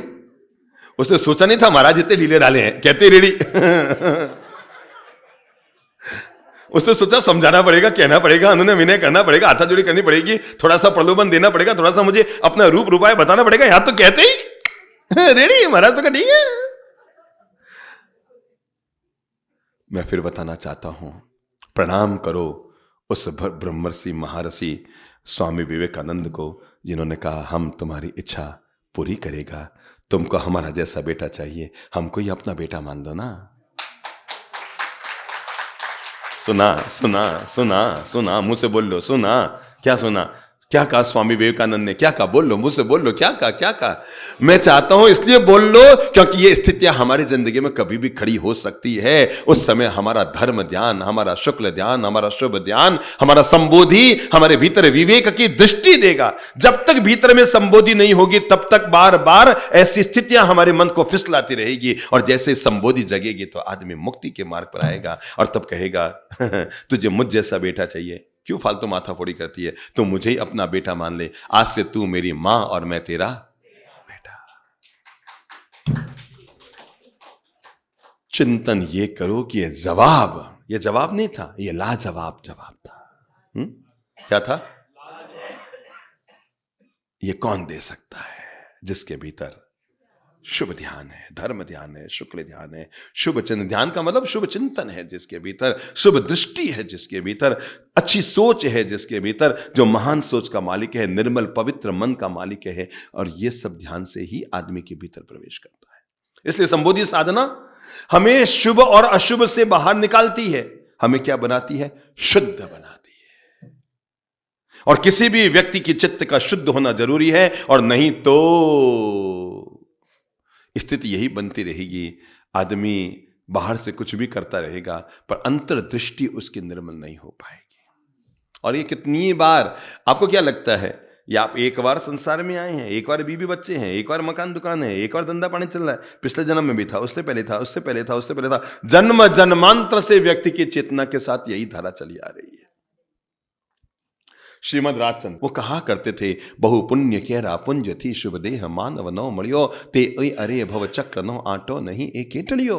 उसने सोचा नहीं था महाराज इतने ढीले डाले हैं, कहते रेडी उसने सोचा समझाना पड़ेगा, कहना पड़ेगा, उन्होंने विनय करना पड़ेगा, हाथाजोड़ी करनी पड़ेगी, थोड़ा सा प्रलोभन देना पड़ेगा, थोड़ा सा मुझे अपना रूप रूपाय बताना पड़ेगा। यहां तो कहते ही रेडी महाराज तो ठीक है। मैं फिर बताना चाहता हूं, प्रणाम करो उस ब्रह्मर्षि महर्षि स्वामी विवेकानंद को, जिन्होंने कहा हम तुम्हारी इच्छा पूरी करेगा। तुमको हमारा जैसा बेटा चाहिए, हमको ही अपना बेटा मान लो ना। सुना सुना सुना सुना, मुंह से बोल लो, सुना क्या सुना, क्या कहा स्वामी विवेकानंद ने, क्या कहा, बोल लो, मुझसे बोल लो, क्या कहा, क्या कहा। मैं चाहता हूं इसलिए बोल लो क्योंकि ये स्थितियां हमारी जिंदगी में कभी भी खड़ी हो सकती है। उस समय हमारा धर्म ध्यान, हमारा शुक्ल ध्यान, हमारा शुभ ध्यान, हमारा संबोधि हमारे भीतर विवेक की दृष्टि देगा। जब तक भीतर में संबोधि नहीं होगी तब तक बार बार ऐसी स्थितियां हमारे मन को फिसलाती रहेगी, और जैसे संबोधि जगेगी तो आदमी मुक्ति के मार्ग पर आएगा, और तब कहेगा तुझे मुझ जैसा बेटा चाहिए, क्यों फालतू माथा फोड़ी करती है, तू मुझे ही अपना बेटा मान ले, आज से तू मेरी मां और मैं तेरा बेटा। चिंतन ये करो कि ये जवाब नहीं था, ये लाजवाब जवाब था। क्या था? ये कौन दे सकता है? जिसके भीतर शुभ ध्यान है, धर्म ध्यान है, शुक्ल ध्यान है, शुभ चिंतन, ध्यान का मतलब शुभ चिंतन है, जिसके भीतर शुभ दृष्टि है, जिसके भीतर अच्छी सोच है, जिसके भीतर जो महान सोच का मालिक है, निर्मल पवित्र मन का मालिक है। और ये सब ध्यान से ही आदमी के भीतर प्रवेश करता है। इसलिए संबोधि साधना हमें शुभ और अशुभ से बाहर निकालती है, हमें क्या बनाती है? शुद्ध बनाती है। और किसी भी व्यक्ति की चित्त का शुद्ध होना जरूरी है, और नहीं तो स्थिति यही बनती रहेगी, आदमी बाहर से कुछ भी करता रहेगा पर अंतर्दृष्टि उसकी निर्मल नहीं हो पाएगी। और ये कितनी बार, आपको क्या लगता है, या आप एक बार संसार में आए हैं, एक बार बीवी बच्चे हैं, एक बार मकान दुकान है, एक बार धंधा पानी चल रहा है, पिछले जन्म में भी था, उससे पहले था, उससे पहले था, उससे पहले था, जन्म जन्मांतर से व्यक्ति की चेतना के साथ यही धारा चली आ रही है। श्रीमद राजचंद्र वो कहा करते थे, बहु पुण्य केरा पुंज थी शुभ देह मानव नौ मड़ियो, ते अरे भव चक्र नौ आटो नहीं एक टड़ियो।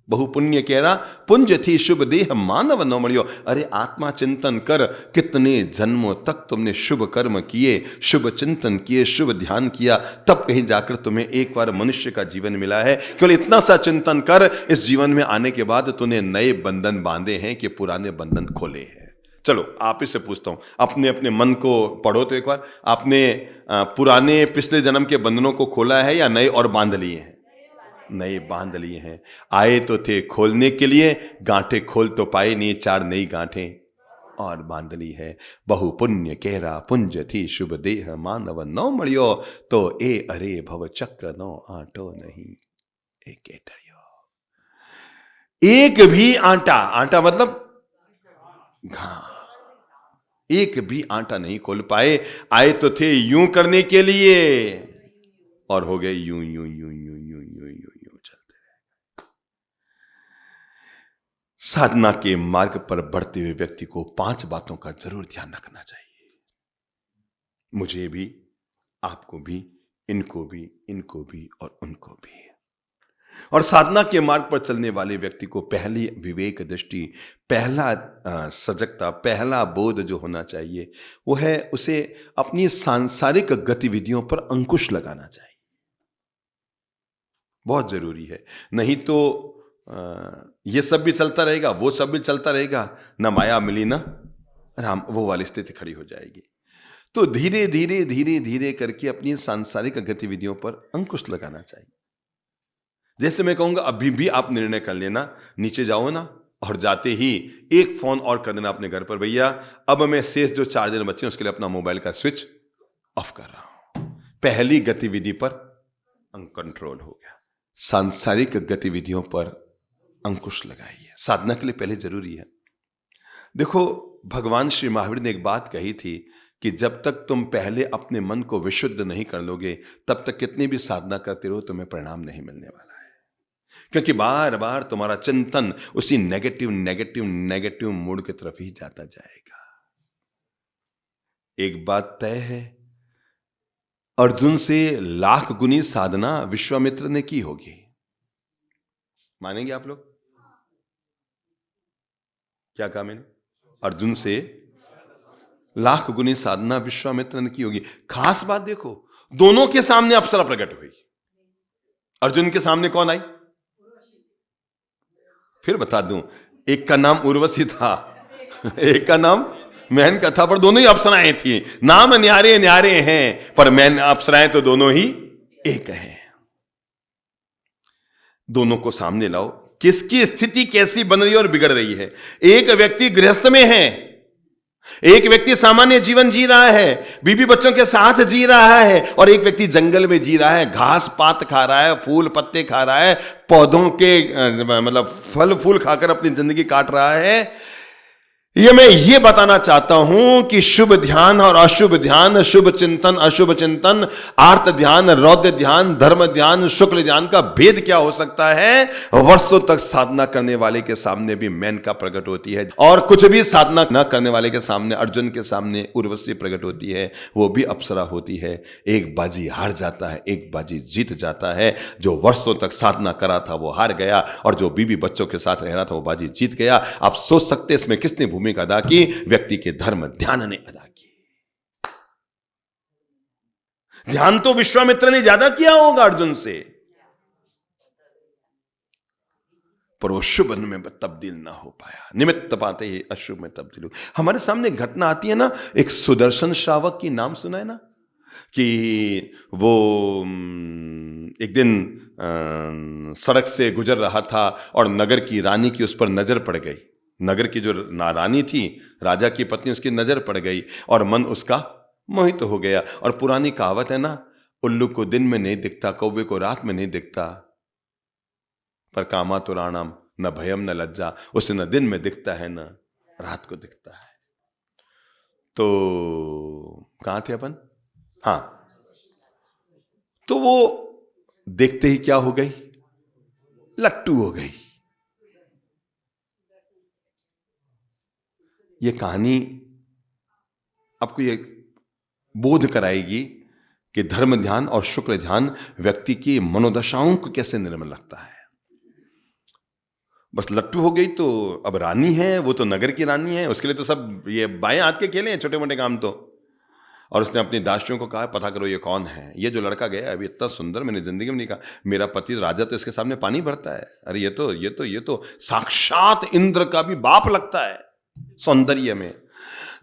बहु पुण्य केरा पुंज थी शुभ देह मानव नो मड़ियो। अरे आत्मा चिंतन कर, कितने जन्मों तक तुमने शुभ कर्म किए, शुभ चिंतन किए, शुभ ध्यान किया, तब कहीं जाकर तुम्हें एक बार मनुष्य का जीवन मिला है। केवल इतना सा चिंतन कर, इस जीवन में आने के बाद तूने नए बंधन बांधे हैं कि पुराने बंधन खोले हैं। चलो आप ही से पूछता हूं, अपने अपने मन को पढ़ो तो एक बार, आपने पुराने पिछले जन्म के बंधनों को खोला है या नए और बांध लिए हैं? नए बांध लिए हैं। आए तो थे खोलने के लिए, गांठे खोल तो पाए नहीं, 4 नई गांठें और बांध ली है। बहु पुण्य केरा पुंज थी शुभ देह मानव नौ मड़ियो, तो ए अरे भव चक्र नो आटो नहीं एक टरियो। एक भी आटा, आटा मतलब घा, एक भी आटा नहीं खोल पाए। आए तो थे यूं करने के लिए और हो गए यूं यूं यूं यूं यूं यूं यूं यूं चलते रहे। साधना के मार्ग पर बढ़ते हुए व्यक्ति को 5 बातों का जरूर ध्यान रखना चाहिए। मुझे भी, आपको भी, इनको भी, इनको भी और उनको भी। और साधना के मार्ग पर चलने वाले व्यक्ति को पहली विवेक दृष्टि, पहला सजगता, पहला बोध जो होना चाहिए वो है उसे अपनी सांसारिक गतिविधियों पर अंकुश लगाना चाहिए। बहुत जरूरी है, नहीं तो ये सब भी चलता रहेगा, वो सब भी चलता रहेगा, ना माया मिली ना राम, वो वाली स्थिति खड़ी हो जाएगी। तो धीरे धीरे धीरे धीरे करके अपनी सांसारिक गतिविधियों पर अंकुश लगाना चाहिए। जैसे मैं कहूंगा अभी भी आप निर्णय कर लेना, नीचे जाओ ना और जाते ही एक फोन और कर देना अपने घर पर, भैया अब मैं शेष जो 4 दिन बचे उसके लिए अपना मोबाइल का स्विच ऑफ कर रहा हूं। पहली गतिविधि पर कंट्रोल हो गया। सांसारिक गतिविधियों पर अंकुश लगाइए, साधना के लिए पहले जरूरी है। देखो भगवान श्री महावीर ने एक बात कही थी कि जब तक तुम पहले अपने मन को विशुद्ध नहीं कर लोगे, तब तक कितनी भी साधना करते रहो तुम्हें परिणाम नहीं मिलने वाला है। क्योंकि बार बार तुम्हारा चिंतन उसी नेगेटिव नेगेटिव नेगेटिव मूड की तरफ ही जाता जाएगा। एक बात तय है, अर्जुन से लाख गुनी साधना विश्वामित्र ने की होगी। मानेंगे आप लोग? क्या कहा मैंने? अर्जुन से लाख गुनी साधना विश्वामित्र ने की होगी। खास बात देखो, दोनों के सामने अप्सरा प्रकट हुई। अर्जुन के सामने कौन आई? फिर बता दूं, एक का नाम उर्वशी था, एक का नाम मैन का था, पर दोनों ही अप्सराएं थी। नाम न्यारे न्यारे हैं, पर मैन अप्सराएं तो दोनों ही एक हैं। दोनों को सामने लाओ, किसकी स्थिति कैसी बन रही है और बिगड़ रही है। एक व्यक्ति गृहस्थ में है, एक व्यक्ति सामान्य जीवन जी रहा है, बीबी बच्चों के साथ जी रहा है, और एक व्यक्ति जंगल में जी रहा है, घास पात खा रहा है, फूल पत्ते खा रहा है, पौधों के मतलब फल फूल खाकर अपनी जिंदगी काट रहा है। मैं ये बताना चाहता हूं कि शुभ ध्यान और अशुभ ध्यान, शुभ चिंतन अशुभ चिंतन, आर्त ध्यान रौद्र ध्यान, धर्म ध्यान शुक्ल ध्यान का भेद क्या हो सकता है। वर्षों तक साधना करने वाले के सामने भी मैन का प्रकट होती है, और कुछ भी साधना न करने वाले के सामने, अर्जुन के सामने उर्वशी प्रकट होती है, वो भी अप्सरा होती है। एक बाजी हार जाता है, एक बाजी जीत जाता है। जो वर्षों तक साधना करा था वो हार गया, और जो बीबी बच्चों के साथ रह रहा था वो बाजी जीत गया। आप सोच सकते इसमें किसने भूमिका अदा की? व्यक्ति के धर्म ध्यान ने अदा की। ध्यान तो विश्वामित्र ने ज्यादा किया होगा अर्जुन से, पर वो शुभ में तब्दील ना हो पाया। निमित्त पाते ही अशुभ में तब्दील। हमारे सामने घटना आती है ना, एक सुदर्शन श्रावक की नाम सुना है ना, कि वो एक दिन सड़क से गुजर रहा था और नगर की रानी की उस पर नजर पड़ गई। नगर की जो रानी थी, राजा की पत्नी, उसकी नजर पड़ गई और मन उसका मोहित हो गया। और पुरानी कहावत है ना, उल्लू को दिन में नहीं दिखता, कौवे को रात में नहीं दिखता, पर कामा तो राणाम, न भयम न लज्जा, उसे न दिन में दिखता है न रात को दिखता है। तो कहां थे अपन? हां, तो वो देखते ही क्या हो गई? लट्टू हो गई। ये कहानी आपको ये बोध कराएगी कि धर्म ध्यान और शुक्र ध्यान व्यक्ति की मनोदशाओं को कैसे निर्मल रखता है। बस लट्टू हो गई तो अब रानी है, वो तो नगर की रानी है, उसके लिए तो सब ये बाएं हाथ के खेले हैं छोटे मोटे काम तो। और उसने अपनी दासियों को कहा पता करो ये कौन है, ये जो लड़का गया अभी इतना सुंदर मैंने जिंदगी में नहीं कहा, मेरा पति राजा तो इसके सामने पानी भरता है, अरे ये तो साक्षात इंद्र का भी बाप लगता है सौंदर्य में।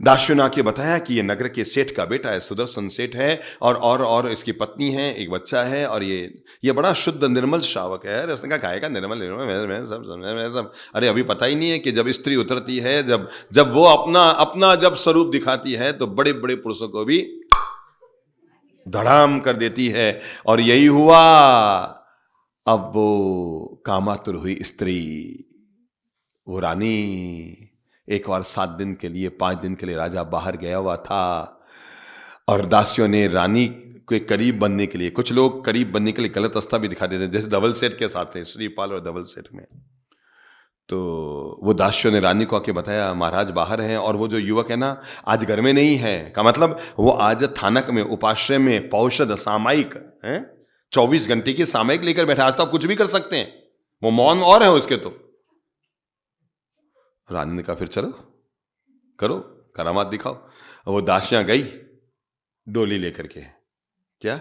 दासियों ने आके बताया कि ये नगर के सेठ का बेटा है, सुदर्शन सेठ है, और इसकी पत्नी है, एक बच्चा है, और ये बड़ा शुद्ध निर्मल श्रावक है। अरे उसने कहा काहे का निर्मल निर्मल, मैं सब अरे अभी पता ही नहीं है कि जब स्त्री उतरती है, जब जब वो अपना अपना जब स्वरूप दिखाती है तो बड़े बड़े पुरुषों को भी धड़ाम कर देती है। और यही हुआ। अब वो कामातुर हुई स्त्री, वो रानी एक बार 7 दिन के लिए 5 दिन के लिए राजा बाहर गया हुआ था, और दासियों ने रानी के करीब बनने के लिए, कुछ लोग करीब बनने के लिए गलत रास्ता भी दिखा देते हैं, जैसे धवल सेठ के साथ है, श्रीपाल और धवल सेठ में। तो वो दासियों ने रानी को आके बताया महाराज बाहर हैं, और वो जो युवक है ना आज घर में नहीं है, का मतलब वो आज थानक में उपाश्रय में पौषध सामायिक है, 24 घंटे की सामायिक लेकर बैठा, आज तो आप कुछ भी कर सकते हैं, वो मौन और है उसके। तो रानी ने कहा फिर चलो करो करामात दिखाओ। वो दासियां गई डोली लेकर के, क्या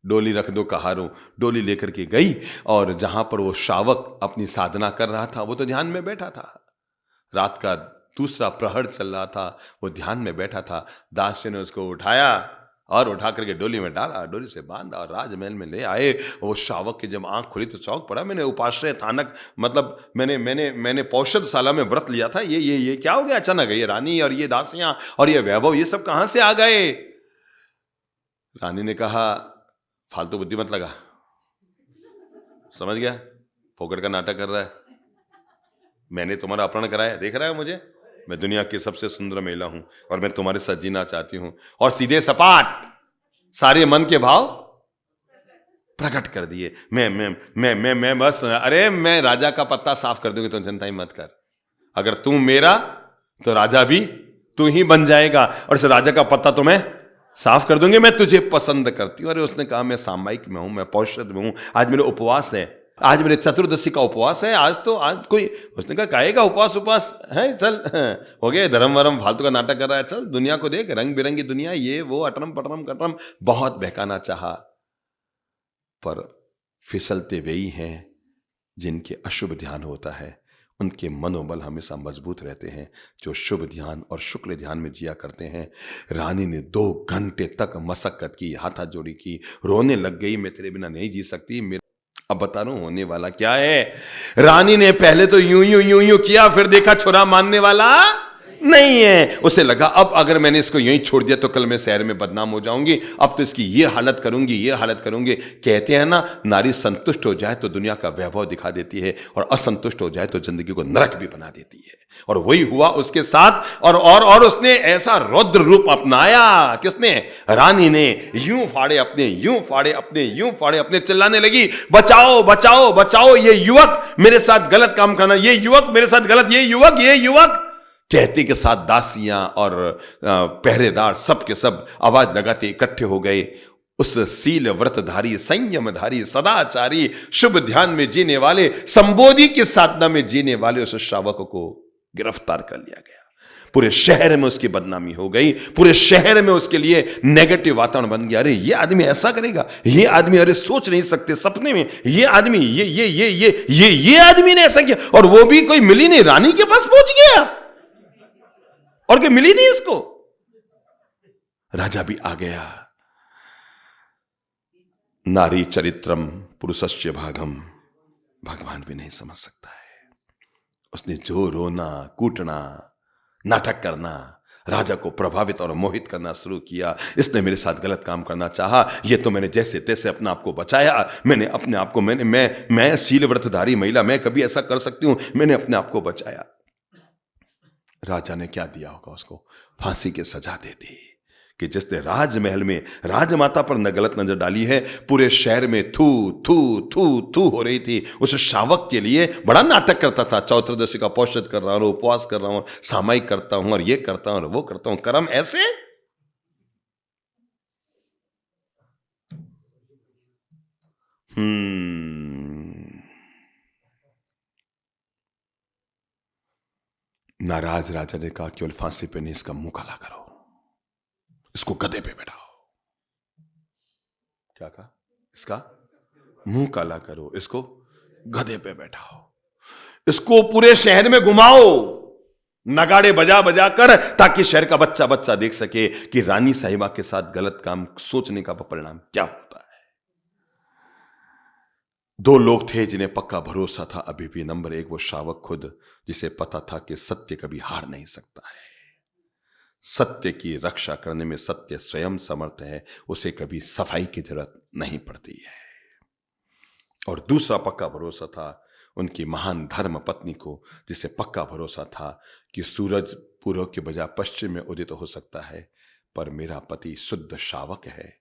डोली रख दो कहारों, डोली लेकर के गई, और जहां पर वो श्रावक अपनी साधना कर रहा था वो तो ध्यान में बैठा था, रात का दूसरा प्रहर चल रहा था, वो ध्यान में बैठा था। दास ने उसको उठाया और उठा करके डोली में डाला, डोली से बांधा और राजमहल में ले आए। वो श्रावक की जब आंख खुली तो चौंक पड़ा, मैंने उपाश्रय थानक मतलब मैंने पौषधशाला में व्रत लिया था, ये क्या हो गया अचानक, ये रानी और ये दासियां और ये वैभव ये सब कहां से आ गए। रानी ने कहा फालतू बुद्धि मत लगा, समझ गया फोकट का नाटक कर रहा है, मैंने तुम्हारा अपहरण कराया, देख रहा है मुझे, मैं दुनिया की सबसे सुंदर महिला हूं और मैं तुम्हारे साथ जीना चाहती हूं। और सीधे सपाट सारे मन के भाव प्रकट कर दिए। मैं बस, अरे मैं राजा का पत्ता साफ कर दूंगी, तो चिंता ही मत कर, अगर तू मेरा तो राजा भी तू ही बन जाएगा, और इस राजा का पत्ता तो मैं साफ कर दूंगी, मैं तुझे पसंद करती हूं। अरे उसने कहा मैं सामायिक में हूं, मैं पौषध में हूं, आज मेरे उपवास है, आज मेरे चतुर्दशी का उपवास है, आज कोई, उसने कहा काहे का उपवास उपवास है, चल हो गया धर्म वरम फालतू का नाटक कर रहा है, चल दुनिया को देख, रंग बिरंगी दुनिया, ये वो अटरम पटरम कटरम, बहुत बहकाना चाहा, पर फिसलते वे ही हैं जिनके अशुभ ध्यान होता है, उनके मनोबल हमेशा मजबूत रहते हैं जो शुभ ध्यान और शुक्ल ध्यान में जिया करते हैं। रानी ने 2 घंटे तक मशक्कत की, हाथा जोड़ी की, रोने लग गई, मैं तेरे बिना नहीं जी सकती, मेरे अब बता रहा हूं होने वाला क्या है। रानी ने पहले तो यूं यूं यूं यूं किया, फिर देखा छुरा मानने वाला नहीं है, उसे लगा अब अगर मैंने इसको यहीं छोड़ दिया तो कल मैं शहर में बदनाम हो जाऊंगी, अब तो इसकी ये हालत करूंगी, ये हालत करूंगी। कहते हैं ना नारी संतुष्ट हो जाए तो दुनिया का वैभव दिखा देती है, और असंतुष्ट हो जाए तो जिंदगी को नरक भी बना देती है, और वही हुआ उसके साथ। और उसने ऐसा रौद्र रूप अपनाया, किसने, रानी ने, यूं फाड़े अपने, यूं फाड़े अपने, यूं फाड़े अपने, चिल्लाने लगी बचाओ बचाओ बचाओ, ये युवक मेरे साथ गलत काम करना, ये युवक मेरे साथ गलत, ये युवक कहते के साथ दासियां और पहरेदार सब के सब आवाज लगाते इकट्ठे हो गए। उस सील व्रतधारी, संयमधारी, सदाचारी, शुभ ध्यान में जीने वाले, संबोधि की साधना में जीने वाले उस श्रावक को गिरफ्तार कर लिया गया। पूरे शहर में उसकी बदनामी हो गई, पूरे शहर में उसके लिए नेगेटिव वातावरण बन गया। अरे ये आदमी ऐसा करेगा, ये आदमी, अरे सोच नहीं सकते सपने में, ये आदमी, ये आदमी ने ऐसा किया, और वो भी कोई मिली नहीं, रानी के पास पहुंच गया और क्या मिली नहीं इसको। राजा भी आ गया। नारी चरित्रम पुरुषस्य भागम, भगवान भी नहीं समझ सकता है। उसने जो रोना कूटना नाटक करना, राजा को प्रभावित और मोहित करना शुरू किया। इसने मेरे साथ गलत काम करना चाहा, ये तो मैंने जैसे तैसे अपने आप को बचाया, मैंने अपने आप को, मैं शील व्रतधारी महिला, मैं कभी ऐसा कर सकती हूं, मैंने अपने आप को बचाया। राजा ने क्या दिया होगा उसको, फांसी की सजा दे दी, कि जिसने राजमहल में राजमाता पर न गलत नजर डाली है, पूरे शहर में थू थू थू थू हो रही थी। उस शावक के लिए बड़ा नाटक करता था, चौत्रदशी का पौषध कर रहा हूं, उपवास कर रहा हूं, सामायिक करता हूं, और ये करता हूं और वो करता हूं, कर्म ऐसे। हम्म नाराज राजा ने कहा, केवल फांसी पे नहीं, इसका मुंह काला करो, इसको गधे पे बैठाओ। क्या कहा? इसका मुंह काला करो, इसको गधे पे बैठाओ, इसको पूरे शहर में घुमाओ, नगाड़े बजा बजा कर, ताकि शहर का बच्चा बच्चा देख सके कि रानी साहिबा के साथ गलत काम सोचने का परिणाम क्या होता है। दो लोग थे जिन्हें पक्का भरोसा था अभी भी। नंबर एक, वो शावक खुद, जिसे पता था कि सत्य कभी हार नहीं सकता है, सत्य की रक्षा करने में सत्य स्वयं समर्थ है, उसे कभी सफाई की जरूरत नहीं पड़ती है। और दूसरा पक्का भरोसा था उनकी महान धर्म पत्नी को, जिसे पक्का भरोसा था कि सूरज पूर्व के बजाय पश्चिम में उदित हो सकता है, पर मेरा पति शुद्ध शावक है,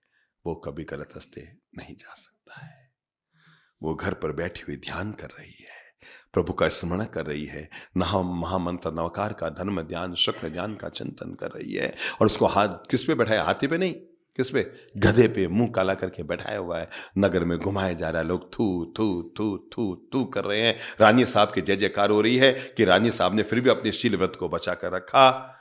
वो कभी गलत रास्ते नहीं जा सकता है। वो घर पर बैठी हुई ध्यान कर रही है, प्रभु का स्मरण कर रही है, महामंत्र नवकार का धर्म ध्यान, शुक्र ध्यान का चिंतन कर रही है। और उसको हाथ किस पे बैठाया? हाथी पे नहीं, किस पे? गधे पे मुंह काला करके बैठाया हुआ है। नगर में घुमाया जा रहा है, लोग थू थू थू थू थू कर रहे हैं। रानी साहब की जय जयकार हो रही है कि रानी साहब ने फिर भी अपने शील व्रत को बचा कर रखा।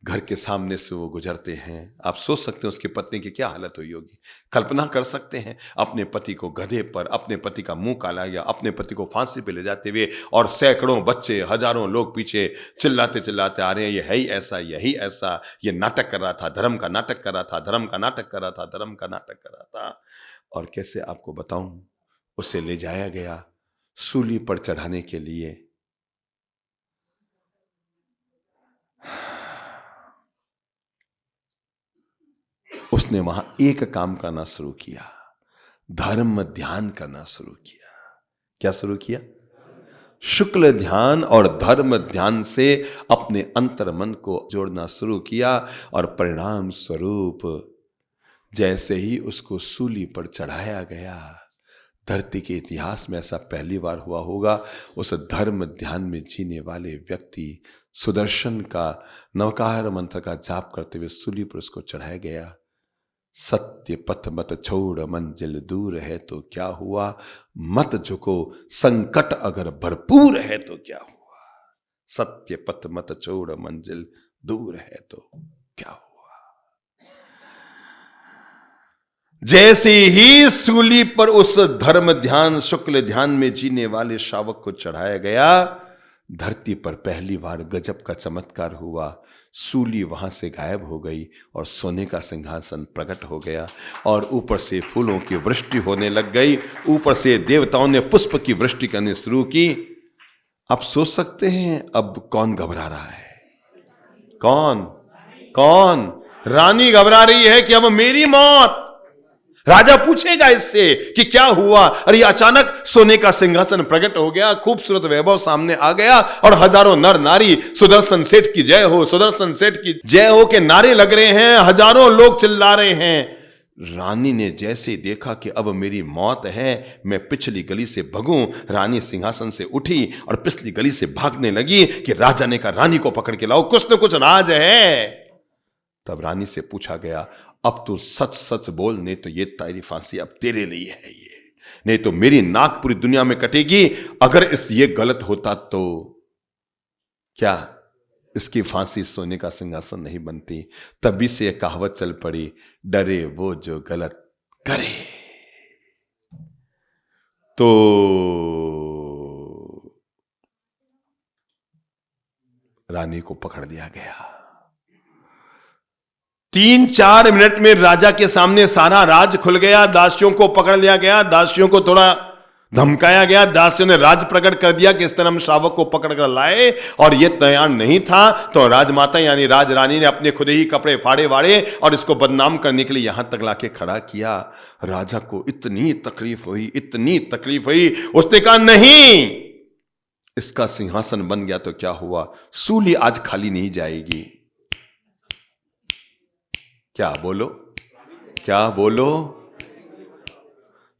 घर के सामने से वो गुजरते हैं। आप सोच सकते हैं उसकी पत्नी की क्या हालत हुई होगी, कल्पना कर सकते हैं अपने पति को गधे पर, अपने पति का मुंह काला गया, अपने पति को फांसी पे ले जाते हुए, और सैकड़ों बच्चे, हजारों लोग पीछे चिल्लाते चिल्लाते आ रहे हैं, ये है ही ऐसा, यही ऐसा, ये नाटक कर रहा था, धर्म का नाटक कर रहा था, धर्म का नाटक कर रहा था, धर्म का नाटक कर रहा था। और कैसे आपको बताऊं, उसे ले जाया गया सूली पर चढ़ाने के लिए। उसने वहां एक काम करना शुरू किया, धर्म ध्यान करना शुरू किया। क्या शुरू किया? शुक्ल ध्यान और धर्म ध्यान से अपने अंतर मन को जोड़ना शुरू किया। और परिणाम स्वरूप जैसे ही उसको सूली पर चढ़ाया गया, धरती के इतिहास में ऐसा पहली बार हुआ होगा, उस धर्म ध्यान में जीने वाले व्यक्ति सुदर्शन का नवकार मंत्र का जाप करते हुए सूली पर उसको चढ़ाया गया। सत्य पथ मत छोड़, मंजिल दूर है तो क्या हुआ, मत झुको, संकट अगर भरपूर है तो क्या हुआ। सत्य पथ मत छोड़, मंजिल दूर है तो क्या हुआ। जैसे ही सूली पर उस धर्म ध्यान, शुक्ल ध्यान में जीने वाले शावक को चढ़ाया गया, धरती पर पहली बार गजब का चमत्कार हुआ। सूली वहां से गायब हो गई और सोने का सिंहासन प्रकट हो गया, और ऊपर से फूलों की वृष्टि होने लग गई। ऊपर से देवताओं ने पुष्प की वृष्टि करनी शुरू की। आप सोच सकते हैं अब कौन घबरा रहा है? कौन कौन? रानी घबरा रही है कि अब मेरी मौत। राजा पूछेगा इससे कि क्या हुआ। अरे अचानक सोने का सिंहासन प्रकट हो गया, खूबसूरत वैभव सामने आ गया, और हजारों नर नारी सुदर्शन सेठ की जय हो, सुदर्शन सेठ की जय हो के नारे लग रहे हैं, हजारों लोग चिल्ला रहे हैं। रानी ने जैसे देखा कि अब मेरी मौत है, मैं पिछली गली से भगूं, रानी सिंहासन से उठी और पिछली गली से भागने लगी कि राजा ने कहा रानी को पकड़ के लाओ, कुछ न कुछ राज है। तब रानी से पूछा गया, अब तो सच सच बोल, नहीं तो ये तेरी फांसी अब तेरे लिए है, ये नहीं तो मेरी नाक पूरी दुनिया में कटेगी। अगर ये गलत होता तो क्या इसकी फांसी सोने का सिंहासन नहीं बनती। तभी से यह कहावत चल पड़ी, डरे वो जो गलत करे। तो रानी को पकड़ लिया गया। 3-4 मिनट में राजा के सामने सारा राज खुल गया। दासियों को पकड़ लिया गया, दासियों को थोड़ा धमकाया गया, दासियों ने राज प्रकट कर दिया कि इस तरह हम शावक को पकड़ कर लाए, और यह तैयार नहीं था तो राजमाता यानी राज रानी ने अपने खुद ही कपड़े फाड़े वाड़े और इसको बदनाम करने के लिए यहां तक लाके खड़ा किया। राजा को इतनी तकलीफ हुई, इतनी तकलीफ हुई, उसने कहा नहीं, इसका सिंहासन बन गया तो क्या हुआ, सूली आज खाली नहीं जाएगी। क्या बोलो, क्या बोलो?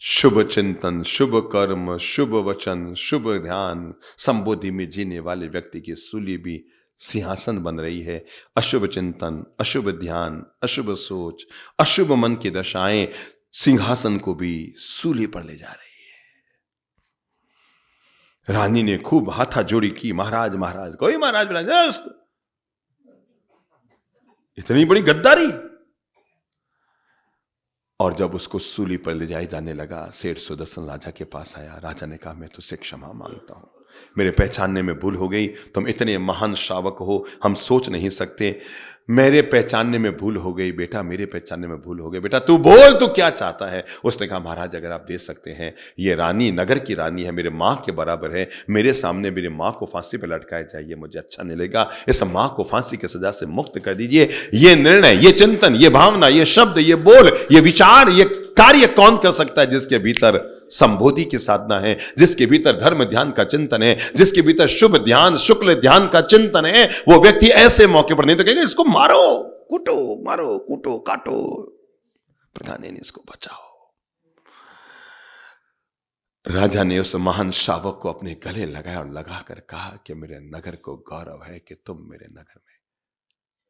शुभ चिंतन, शुभ कर्म, शुभ वचन, शुभ ध्यान, संबोधि में जीने वाले व्यक्ति की सूली भी सिंहासन बन रही है। अशुभ चिंतन, अशुभ ध्यान, अशुभ सोच, अशुभ मन की दशाएं सिंहासन को भी सूली पर ले जा रही है। रानी ने खूब हाथा जोड़ी की, महाराज महाराज, कोई महाराज महाराज, इतनी बड़ी गद्दारी। और जब उसको सूली पर ले जाए जाने लगा, सेठ सुदर्शन राजा के पास आया। राजा ने कहा, मैं तुझसे क्षमा मांगता हूं, मेरे पहचानने में भूल हो गई। तुम इतने महान श्रावक हो, हम सोच नहीं सकते। मेरे पहचानने में भूल हो गई बेटा, मेरे पहचानने में भूल हो गई बेटा, तू बोल तू क्या चाहता है। उसने कहा, महाराज अगर आप दे सकते हैं, ये रानी नगर की रानी है, मेरे माँ के बराबर है, मेरे सामने मेरी माँ को फांसी पर लटकाया जाए, ये मुझे अच्छा नहीं लगेगा। इस माँ को फांसी की सजा से मुक्त कर दीजिए। ये निर्णय, ये चिंतन, ये भावना, ये शब्द, ये बोल, ये विचार, ये कार्य कौन कर सकता है? जिसके भीतर संबोधि की साधना है, जिसके भीतर धर्म ध्यान का चिंतन है, जिसके भीतर शुभ ध्यान, शुक्ल ध्यान का चिंतन है, वो व्यक्ति ऐसे मौके पर नहीं तो कहेगा इसको मारो, कूटो, मारो, कूटो, काटो, प्रधान नहीं, इसको बचाओ। राजा ने उस महान शावक को अपने गले लगाया और लगाकर कहा कि मेरे नगर को गौरव है कि तुम मेरे नगर में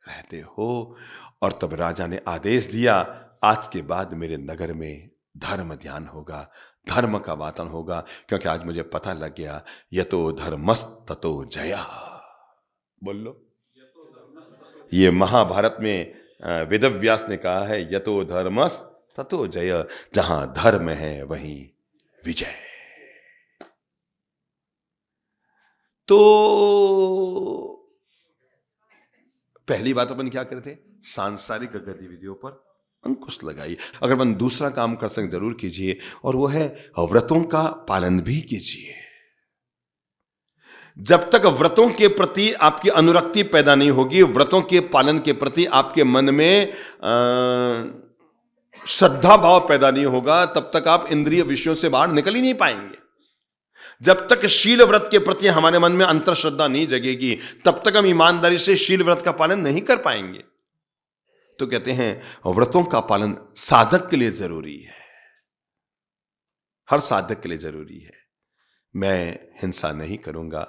रहते हो। और तब राजा ने आदेश दिया, आज के बाद मेरे नगर में धर्म ध्यान होगा, धर्म का वातावरण होगा, क्योंकि आज मुझे पता लग गया, यतो धर्मस् ततो जयः। बोल लो, ये महाभारत में वेदव्यास ने कहा है, यतो धर्मस् ततो जय, जहां धर्म है वहीं विजय। तो पहली बात अपन क्या करते, सांसारिक गतिविधियों पर अंकुश लगाइए। अगर अपन दूसरा काम कर सकें जरूर कीजिए, और वो है व्रतों का पालन भी कीजिए। जब तक व्रतों के प्रति आपकी अनुरक्ति पैदा नहीं होगी, व्रतों के पालन के प्रति आपके मन में श्रद्धा भाव पैदा नहीं होगा, तब तक आप इंद्रिय विषयों से बाहर निकल ही नहीं पाएंगे। जब तक शील व्रत के प्रति हमारे मन में अंतर श्रद्धा नहीं जगेगी, तब तक हम ईमानदारी से शील व्रत का पालन नहीं कर पाएंगे। तो कहते हैं व्रतों का पालन साधक के लिए जरूरी है, हर साधक के लिए जरूरी है। मैं हिंसा नहीं करूंगा,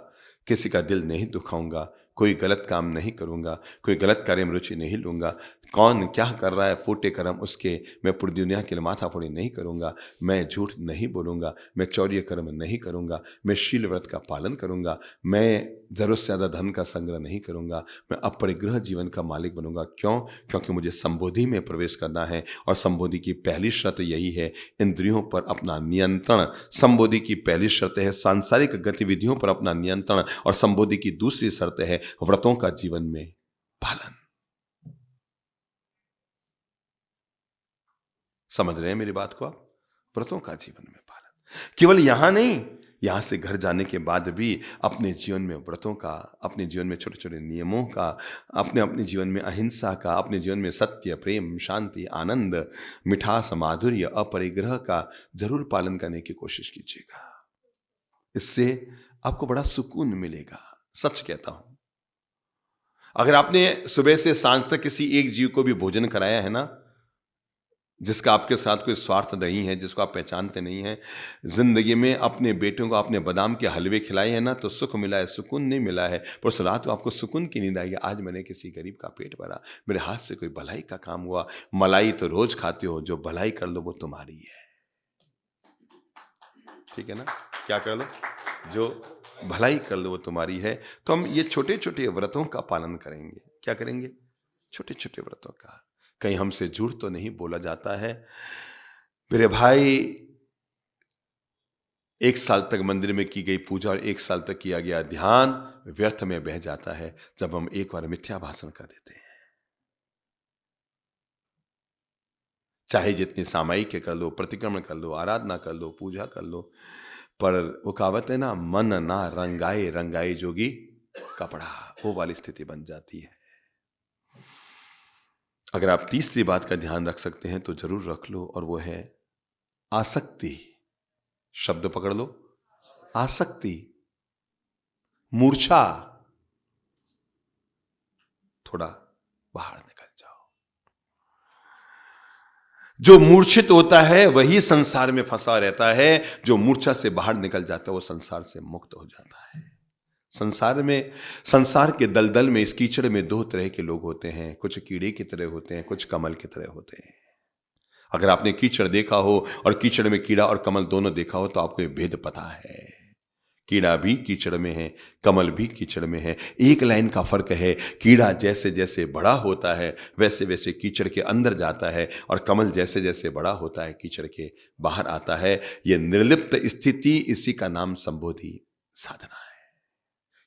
किसी का दिल नहीं दुखाऊंगा, कोई गलत काम नहीं करूंगा, कोई गलत कार्य में रुचि नहीं लूंगा। कौन क्या कर रहा है फूटे कर्म उसके, मैं पूरी दुनिया के लिए माथा फोड़ी नहीं करूंगा, मैं झूठ नहीं बोलूंगा, मैं चौर्य कर्म नहीं करूंगा, मैं शील व्रत का पालन करूंगा, मैं जरूरत से ज्यादा धन का संग्रह नहीं करूंगा, मैं अपरिग्रह जीवन का मालिक बनूंगा। क्यों? क्योंकि मुझे संबोधि में प्रवेश करना है, और संबोधि की पहली शर्त यही है, इंद्रियों पर अपना नियंत्रण। संबोधि की पहली शर्त है सांसारिक गतिविधियों पर अपना नियंत्रण, और संबोधि की दूसरी शर्त है व्रतों का जीवन में पालन। समझ रहे हैं मेरी बात को आप? व्रतों का जीवन में पालन, केवल यहां नहीं, यहां से घर जाने के बाद भी अपने जीवन में व्रतों का, अपने जीवन में छोटे छोटे नियमों का, अपने जीवन में अहिंसा का, अपने जीवन में सत्य, प्रेम, शांति, आनंद, मिठास, माधुर्य, अपरिग्रह का जरूर पालन करने की कोशिश कीजिएगा। इससे आपको बड़ा सुकून मिलेगा, सच कहता हूं। अगर आपने सुबह से सांझ तक किसी एक जीव को भी भोजन कराया है ना, जिसका आपके साथ कोई स्वार्थ नहीं है, जिसको आप पहचानते नहीं हैं, जिंदगी में अपने बेटों को आपने बादाम के हलवे खिलाए हैं ना, तो सुख मिला है, सुकून नहीं मिला है। पर उस रात को आपको सुकून की नींद आएगी, आज मैंने किसी गरीब का पेट भरा, मेरे हाथ से कोई भलाई का काम हुआ। मलाई तो रोज खाते हो, जो भलाई कर लो वो तुम्हारी है, ठीक है ना? क्या कर लो, जो भलाई कर लो वो तुम्हारी है। तो हम ये छोटे छोटे व्रतों का पालन करेंगे। क्या करेंगे? छोटे छोटे व्रतों का। कहीं हमसे झूठ तो नहीं बोला जाता है। मेरे भाई, 1 साल तक मंदिर में की गई पूजा और 1 साल तक किया गया ध्यान व्यर्थ में बह जाता है जब हम एक बार मिथ्या भाषण कर देते हैं। चाहे जितनी सामायिक कर लो, प्रतिक्रमण कर लो, आराधना कर लो, पूजा कर लो, पर वो कहावत है ना, मन ना रंगाए रंगाए जोगी कपड़ा, वो वाली स्थिति बन जाती है। अगर आप तीसरी बात का ध्यान रख सकते हैं तो जरूर रख लो, और वो है आसक्ति। शब्द पकड़ लो, आसक्ति, मूर्छा। थोड़ा बाहर निकल जाओ। जो मूर्छित होता है वही संसार में फंसा रहता है, जो मूर्छा से बाहर निकल जाता है वो संसार से मुक्त हो जाता है। संसार के दलदल में, इस कीचड़ में 2 तरह के लोग होते हैं, कुछ कीड़े की तरह होते हैं, कुछ कमल की तरह होते हैं। अगर आपने कीचड़ देखा हो और कीचड़ में कीड़ा और कमल दोनों देखा हो तो आपको ये भेद पता है। कीड़ा भी कीचड़ में है, कमल भी कीचड़ में है। एक लाइन का फर्क है, कीड़ा जैसे जैसे बड़ा होता है वैसे वैसे कीचड़ के अंदर जाता है, और कमल जैसे जैसे बड़ा होता है कीचड़ के बाहर आता है। यह निर्लिप्त स्थिति, इसी का नाम संबोधि साधना है।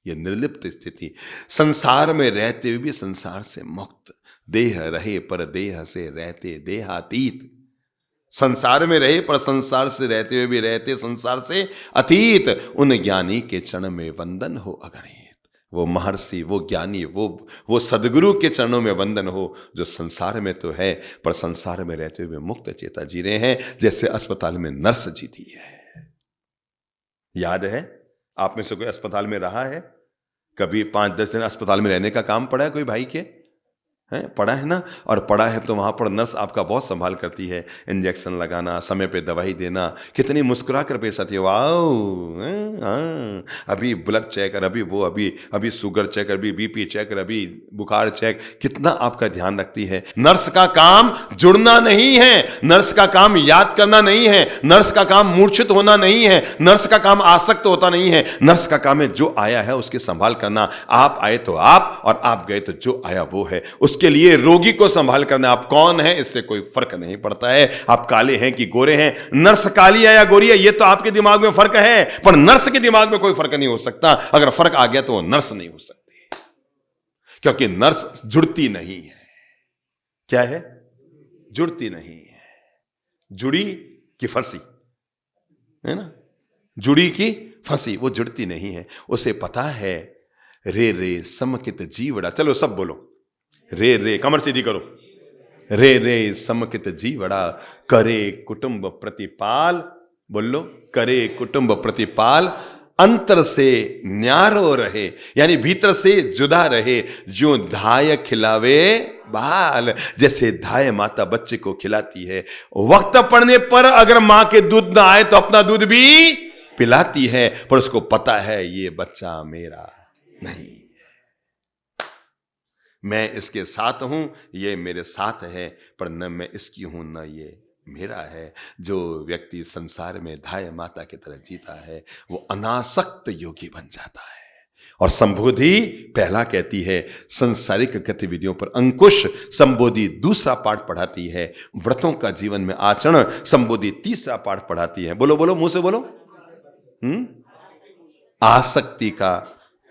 यह निर्लिप्त स्थिति, संसार में रहते हुए भी संसार से मुक्त, देह रहे पर देह से रहते देहातीत। संसार में रहे पर संसार से रहते हुए भी रहते संसार से अतीत। उन ज्ञानी के चरण में वंदन हो अगणित। वो महर्षि, वो ज्ञानी, वो सदगुरु के चरणों में वंदन हो, जो संसार में तो है पर संसार में रहते हुए मुक्त चेता जी रहे हैं, जैसे अस्पताल में नर्स जीती है। याद है आप में से कोई अस्पताल में रहा है? कभी 5-10 दिन अस्पताल में रहने का काम पड़ा है कोई भाई के? है, पड़ा है ना? और पड़ा है तो वहां पर नर्स आपका बहुत संभाल करती है, इंजेक्शन लगाना, समय पे दवाई देना, कितनी मुस्कुरा कर पेश आती है। वाओ, हाँ, अभी ब्लड चेक, अभी शुगर चेक, अभी बीपी चेक, अभी बुखार चेक, कितना आपका ध्यान रखती है। नर्स का काम जुड़ना नहीं है, नर्स का काम याद करना नहीं है, नर्स का काम मूर्छित होना नहीं है, नर्स का काम आसक्त होता नहीं है। नर्स का काम है जो आया है उसकी संभाल करना। आप आए तो आप, और आप गए तो जो आया वो है। उसके लिए रोगी को संभाल करना। आप कौन है इससे कोई फर्क नहीं पड़ता है, आप काले हैं कि गोरे हैं, नर्स काली है या गोरी है, ये तो आपके दिमाग में फर्क है, पर नर्स के दिमाग में कोई फर्क नहीं हो सकता। अगर फर्क आ गया तो वो नर्स नहीं हो सकती, क्योंकि नर्स जुड़ती नहीं है। क्या है? जुड़ती नहीं है। जुड़ी कि फंसी, है ना? जुड़ी की फंसी, वो जुड़ती नहीं है। उसे पता है रे रे समकित जीवड़ा। चलो सब बोलो, रे रे, कमर सीधी करो। रे रे समकित जीवड़ा, करे कुटुंब प्रतिपाल। बोलो, करे कुटुंब प्रतिपाल, अंतर से न्यारो रहे, यानी भीतर से जुदा रहे। जो धाय खिलावे बाल, जैसे धाय माता बच्चे को खिलाती है, वक्त पड़ने पर अगर मां के दूध ना आए तो अपना दूध भी पिलाती है, पर उसको पता है ये बच्चा मेरा नहीं, मैं इसके साथ हूं, ये मेरे साथ है, पर न मैं इसकी हूं न ये मेरा है। जो व्यक्ति संसार में धाय माता की तरह जीता है वो अनासक्त योगी बन जाता है। और संबोधि पहला कहती है संसारिक गतिविधियों पर अंकुश, संबोधि दूसरा पाठ पढ़ाती है व्रतों का जीवन में आचरण, संबोधि तीसरा पाठ पढ़ाती है। बोलो बोलो, मुंह से बोलो। आसक्ति का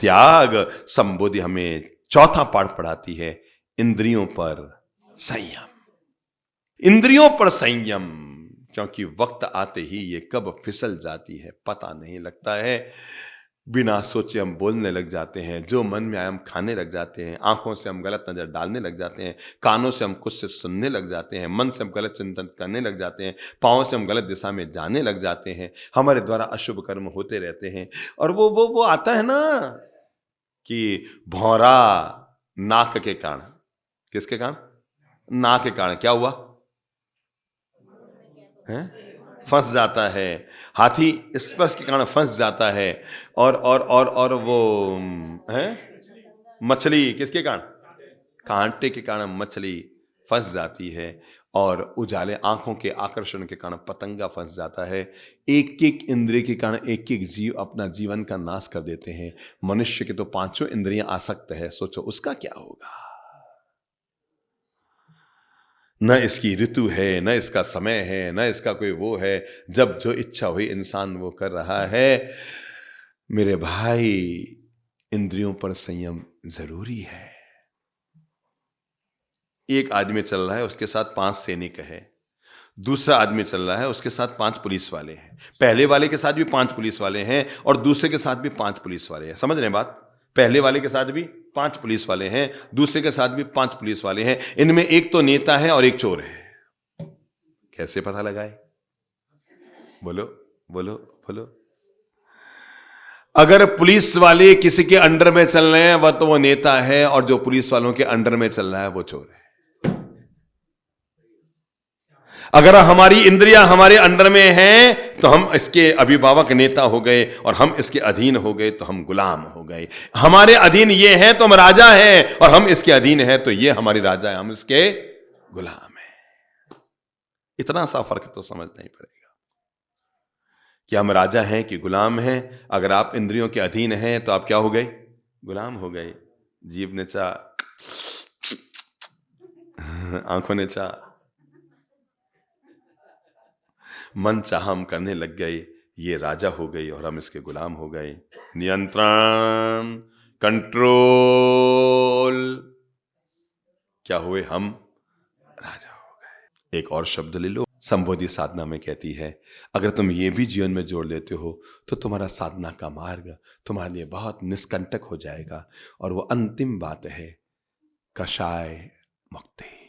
त्याग, संबोधि हमें चौथा पाठ पढ़ाती है इंद्रियों पर संयम। इंद्रियों पर संयम, क्योंकि वक्त आते ही ये कब फिसल जाती है पता नहीं लगता है। बिना सोचे हम बोलने लग जाते हैं, जो मन में आए हम खाने लग जाते हैं, आंखों से हम गलत नजर डालने लग जाते हैं, कानों से हम कुछ से सुनने लग जाते हैं, मन से हम गलत चिंतन करने लग जाते हैं, पाँव से हम गलत दिशा में जाने लग जाते हैं, हमारे द्वारा अशुभ कर्म होते रहते हैं। और वो आता है ना कि भौरा नाक के कारण, किसके कारण? नाक के कारण। क्या हुआ? फंस जाता है। हाथी स्पर्श के कारण फंस जाता है। और वो है मछली, किसके कारण? कांटे के कारण मछली फंस जाती है। और उजाले आंखों के आकर्षण के कारण पतंगा फंस जाता है। एक एक इंद्रिय के कारण एक एक जीव अपना जीवन का नाश कर देते हैं। मनुष्य के तो पांचों इंद्रियां आसक्त है, सोचो उसका क्या होगा। न इसकी ऋतु है, न इसका समय है, न इसका कोई वो है, जब जो इच्छा हुई इंसान वो कर रहा है। मेरे भाई, इंद्रियों पर संयम जरूरी है। एक आदमी चल रहा है, उसके साथ 5 सैनिक है। दूसरा आदमी चल रहा है, उसके साथ 5 पुलिस वाले हैं। पहले वाले के साथ भी 5 पुलिस वाले हैं और दूसरे के साथ भी 5 पुलिस वाले हैं। समझ रहे हैं बात? पहले वाले के साथ भी 5 पुलिस वाले हैं, दूसरे के साथ भी 5 पुलिस वाले हैं। इनमें एक तो नेता है और एक चोर है। कैसे पता लगाए? बोलो बोलो बोलो। अगर पुलिस वाले किसी के अंडर में चल रहे हैं वह तो वो नेता है, और जो पुलिस वालों के अंडर में चल रहा है वो चोर है। अगर हमारी इंद्रियां हमारे अंडर में हैं तो हम इसके अभिभावक नेता हो गए, और हम इसके अधीन हो गए तो हम गुलाम हो गए। हमारे अधीन ये है तो हम राजा हैं, और हम इसके अधीन हैं तो ये हमारी राजा है, हम इसके गुलाम हैं। इतना सा फर्क तो समझना ही पड़ेगा। कि हम राजा हैं कि गुलाम हैं। अगर आप इंद्रियों के अधीन हैं तो आप क्या हो गए? गुलाम हो गए। जीभ ने चाहा, आंखों ने चाहा, मन चाहा हम करने लग गए, ये राजा हो गई और हम इसके गुलाम हो गए। नियंत्रण, कंट्रोल, क्या हुए? हम राजा हो गए। एक और शब्द ले लो, संबोधि साधना में कहती है, अगर तुम ये भी जीवन में जोड़ लेते हो तो तुम्हारा साधना का मार्ग तुम्हारे लिए बहुत निष्कंटक हो जाएगा। और वो अंतिम बात है, कषाय मुक्ति।